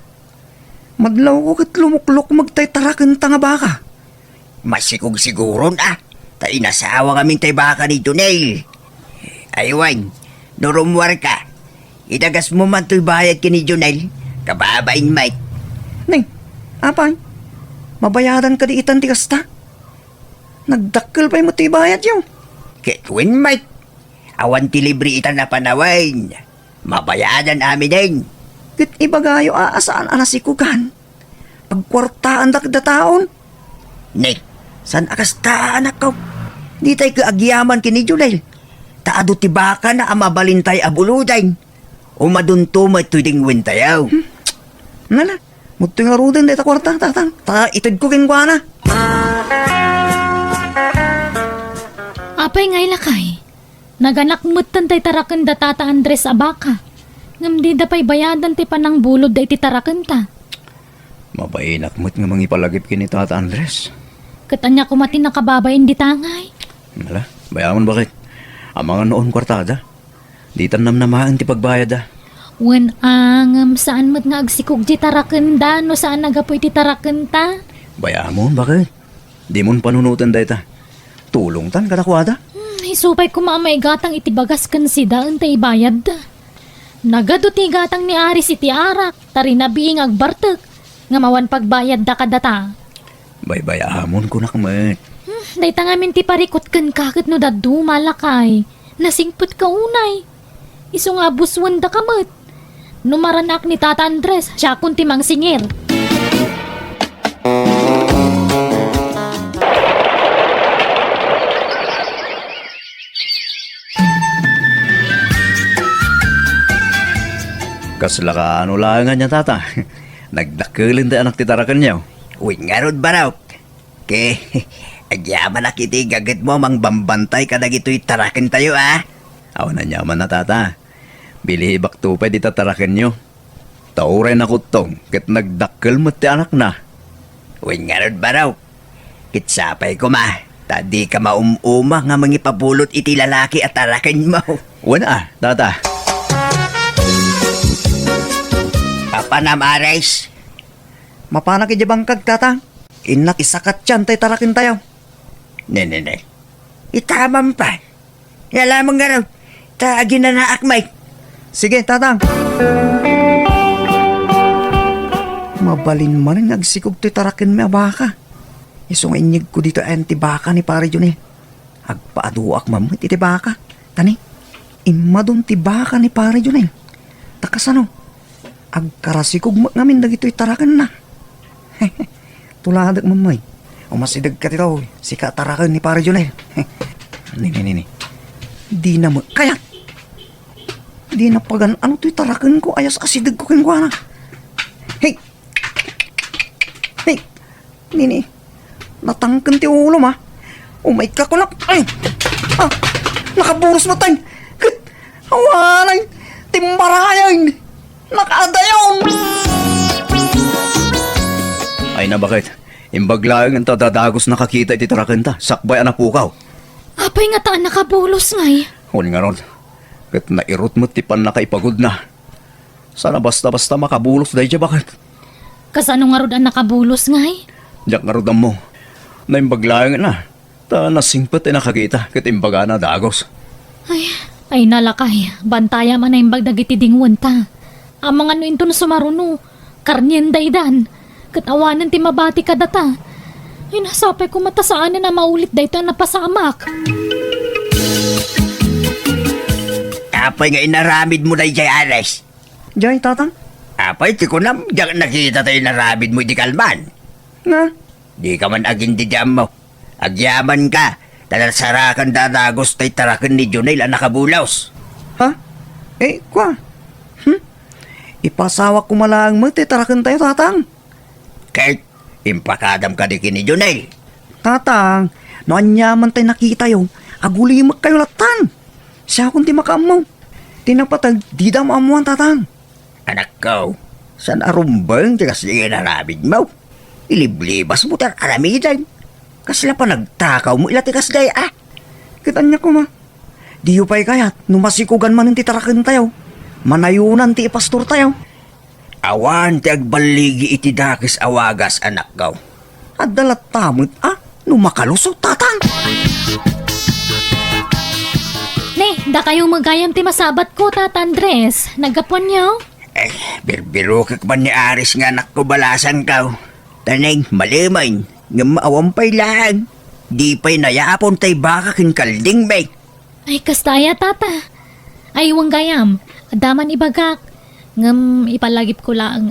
madlaw ko kat lumuklok magtaytarakan ta nga baka. Masikog siguro na. Ta inasawa kaming tay baka ni Junel. Aywan, norumwar ka. Itagas mo man to'y bayad ka ni Junel. Kababain Mike. Ning, apay, mabayadan ka di itan ti kasta. Nagdakkel pa'y mo ti bayad yung. Ketwin Mike. Awan ti libre itan na panawain. Mabayadan amin din. Kit ibagayo aasaan anasikugan. Pagkwartaan da taon. Nick, san akas ta anak ko? Di tayo kaagyaman kini Junel. Taado ti baka na amabalintay abuluday. Umadunto may tuding wintayaw. Nala, muto nga ruden deta kwarta, tatang. Ta itid ko kingwana. Apay ngay lakay. Naganak mutan tay tarakan da tata Andres abaka. Ngamdi da pay bayadan ti panang bulod da iti tarakan ta. Mabainak mo't nga mangipalagip kini Tata Andres. Katanya kumati nakababayin di tangay. Wala, bayaman bakit? Ang mga noon kwartada. Di tanam namaan ti pagbayad ah. Wen angam saan mat nga agsikog di tarakan da no saan nagapoy ti tarakan ta. Bayamon bakit? Di mon panunutan dayta. Tulong tan kadakwada. Isupay ko mamay gatang iti bagas kan si daan tay bayad da. Nagaduti gatang ni Aris iti arak, tari na biing agbartek, nga mawan pagbayad da kadata. Baybayamon ko nakmet. Dayta ngamin ti parikot kan kakit no dadu malakay. Nasingput ka unay. Iso nga buswan da kamet. Numaranak ni Tata Andres, siya kunti mang singir. Kasla ka ano lang nga niya, tata. Nagdakulin tayo anak titarakan niyo. Uy, nga rod baraw. Ke, agyaman na kiti gagat mo mang bambantay ka na gito'y tarakin tayo, ah. Aw na nyaman na, tata. Bilibak tupay di tatarakan niyo. Tauray na kutong, kit nagdakkel mo ti anak na. Uy, nga rod baraw. Kitsapay ko ma. Tadi ka maumuma nga mangipabulot iti lalaki at tarakin mo. Wala, tata. Papanam, Ares. Mapana kay bangkag, tatang. Inak isakat yan, tay tarakin tayo. Ne. Itamam pa. Yalamang nga raw. Taagin na naakmay. Sige, tatang. Mabalin man ang nagsikog ti tarakin may baka. Isong inyig ko dito ang tibaka ni pare yun eh. Agpaaduak mamit iti baka. Tani, imma doon tibaka ni pare yun eh. Takas ano, agkarasikog ngamin na gito'y tarakan na. Tuladak mamay. Umasidag ka tito, sika tarakan ni pare yun eh. Nini. Di na mo, kaya. Di na pagan, ano to'y tarakan ko, ayas asidag ko kengwana. Hey! Nini, natangkan ti ulo ma. Umay ka ko na, ay! Ah, nakaburos mo tayo. Awanay, timbarayan. Nakadayon. Ay na bakit? Imbaglaang ang tadadagos nakakita iti tarakan ta. Sakbay anak pukaw. Apay nga taan nakabulos ngay. Huli nga ron. Kat nairot mo tipan na kaipagod na. Sana basta-basta makabulos dahi siya bakit? Kasano nga rod ang nakabulos ngay? Diyak nga rodam mo. Na imbaglaang na. Ta nasingpet ay nakakita. Kat imbaga na dagos. Ay nalakay, bantaya man na imbag dagiti dingwan ta. Ang mga no into na sumaruno, karnyen daydan. Katawanan ti mabati ka data. Ay nasapay ko matasaan na maulit dayto na pasamak. Apay nga inaramid mo na jay Ares. Jay, tatang. Apay, ti ko na, diyan nakita tayo naramid mo di kalman. Nga, Di ka man agin di jam mo. Agyaman ka. Talasarakan dadagos tay tarakan ni Junel ang nakabulaos. ha? Eh, kwa? Ipasawak ko malaang mo, titarakan tayo, tatang. Kahit impakadam ka di kini Junel. Tatang, noan yaman tayo nakita yung agulimak kayo latan. Siya kung di makaamaw. Tinapatag, di daw maamuan, tatang. Anak ko, san arumbang di kasi inaramid mo? Iliblibas mo tar aramidan. Kasla pa nagtakaw mo ilatikas day ah. Kitaan niya ko ma. Di pa'y kayat, numasikugan man yung titarakan tayo. Manayunan ti ipastor tayo. Awan ti agbaligi iti dakis awagas anak ko. At dalat tamit numakalusot, tatang. Ne, da kayo magayam ti masabat ko, Tata Andres. Nagapon niyo? Eh, birbirukik man ni Aris nga anak ko balasan ka. Taneng, malimain, nga maawampay lang. Di pa'y nayapon tay baka kinkalding bay. Ay, kastaya, Tata. Ay, wang gayam. Adaman ibagak. Ngam, ipalagip ko lang,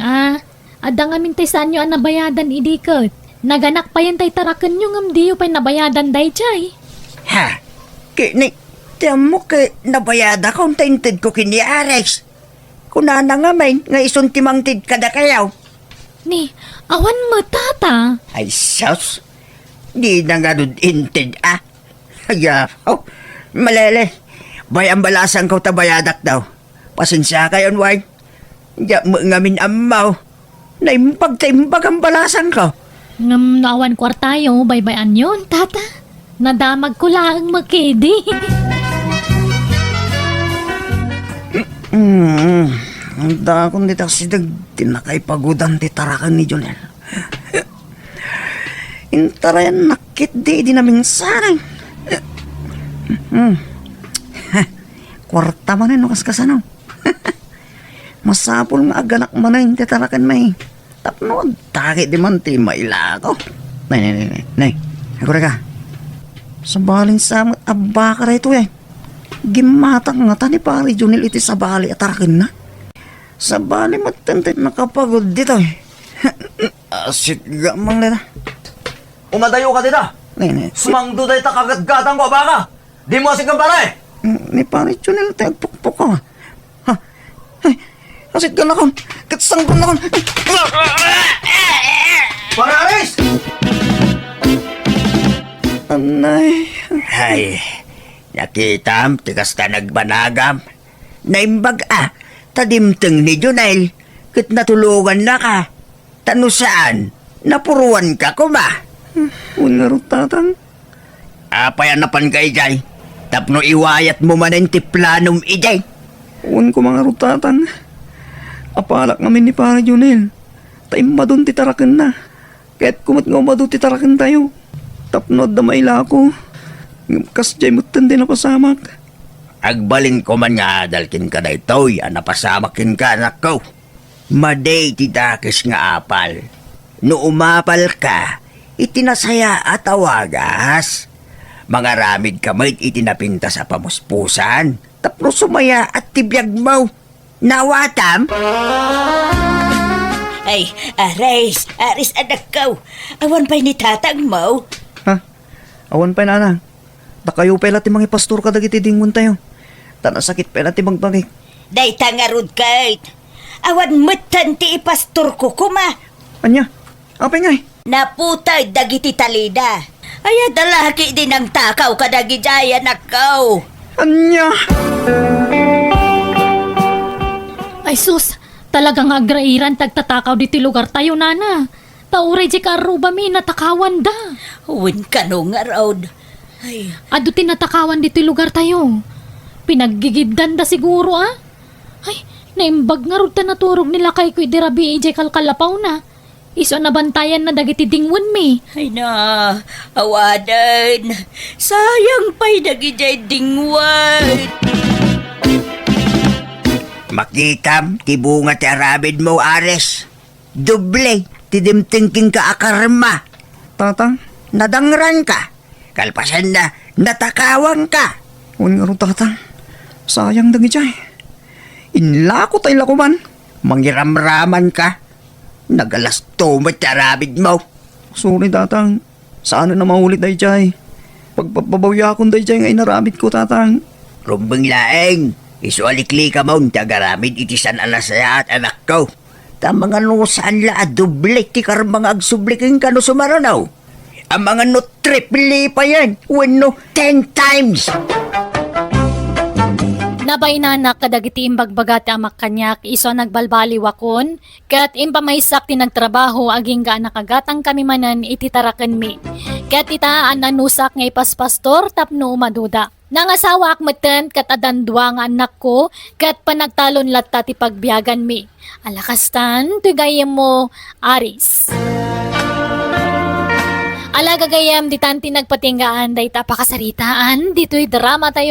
Adang amin tay saan nyo ang nabayadan idikot. Naganak pa yan tay tarakan nyo ngam diyo pa'y nabayadan day chay. Ha? Kini, tiyan mo kay nabayada kong tainted ko kini Aris. Kunana nga may, nga isuntimang tid kada kayaw. Ni, awan mo, Tata. Ay, sus. Di na nga dun inted, ah. Ayaw. Malele. Bayang balasan ko tabayadak daw. Pasensya kayon, wag. Diya mo ngamin amaw. Naimpag-taimpag ang balasan ko. Ngam naawan kwartayo, baybayan yun, Tata. Nadamag ko lang magkidi. Ang dakon dito kasi tinakaipagudan ti tarakan ni Jonel. Intarayan nakit di naming sarang. Kwarta man no kaskasano. Masapol nga aganak manay, titarakan may. Tapno, takit di man ti maila ko. Nay. Ako ka. Sa balin sa abba ka rito eh. Gimatang nga ta ni pari Junil iti sa bali at tarakin na. Sa bali matantit nakapagod dito eh. Asit gamang na. Umadayo ka dito. Nay. Sumangdo day ta kagatgatang ko baka. Di mo asig ang pare. Ni pari Junil tayo pukpuk ka. Ha? Ay, asit ka na kon. Katsang ko na kon. Pare Aris! Anay. Ay, nakitam, tikas ka nagbanagam. Naimbag tadimteng ni Junel, kit natulungan na ka. Tano saan, napuruan ka kuma. Ungarot tatang. Apayan napan ka ijay, tapno iwayat mo manin ti planom ijay. Un ko mga rutatan. Apalak ngamin ni para Junel. Tayo madun titarakan na. Kahit kumat nga madun titarakan tayo. Tapnod na maila ako. Kas jay mutan din napasamak. Agbalin ko man nga adalkin ka na ito'y, napasamakin ka anak ko. Maday titakis nga apal. No umapal ka, itinasaya at awagas. Mga ramid kamay itinapinta sa pamuspusan. Tapno sumaya at tibiyag mo. Nawatam? Ay, Aris, anak ko. Awan pa'y ni tatang mo. Ha? Awan pa na. Da kayo pala ti mga pastor ka dagiti dingon tayo. Tanasakit pala ti magbangik. Day tangarod kay. Awan mutan ti ipastor ko kuma. Anya? Apay ngay? Naputay dagiti talida. Ay, dalaki din ang takaw kadagi jaya nakaw. Anya? Ay sus, talagang agrairan tagtatakaw diti lugar tayo, nana. Tauray di karuba mi natakawan da. Huwin ka no nga raod. Ay, Ado tinatakawan diti lugar tayo. Pinaggigibdan da siguro Ay, naimbag nga rod ta naturog nila kay kuy dirabi ijay kalkalapaw na. Iso nabantayan na dagiti dingwan mi. ay na, awadan. Sayang pa'y nagijay dingwan. Makitam, tibunga ti arabid mo, Ares. Doble, tidimtingking ka akarma. Tatang? Nadangran ka. Kalpasan na, natakawang ka. Un nga ro tatang. Sayang dagi jay. Inlako tayo lakuman. Mangiramraman ka. Nagalas tumat ti arabid mo. Sorry tatang. Saan na maulit day jay? Pagpapabawya akong day jay nga inaramit ko tatang. Rumbang laeng. Isualikli ka mo, tagaramid itisan alasaya at anak ko. Ta mga nusan la doble ti karmang agsubliking ka no sumaranaw. Ang mga no triple pa yan. Wano 10 times. Nabay nanak kadagiti imbagbagat amak kanyak iso nagbalbali wakon kat impamaysak ti nagtrabaho aging ga nakagatang kami manan ititaraken mi. Kat itaan nanusak nga ipaspastor tapno umaduda. Nangasawa akmeten kat adandwa nga anak ko kat panagtalon latta ti pagbiyagan mi. Alakastan tugayem mo Aris. Alagagayam di tanti nagpatinggaan day tapakasaritaan dito'y drama tayo.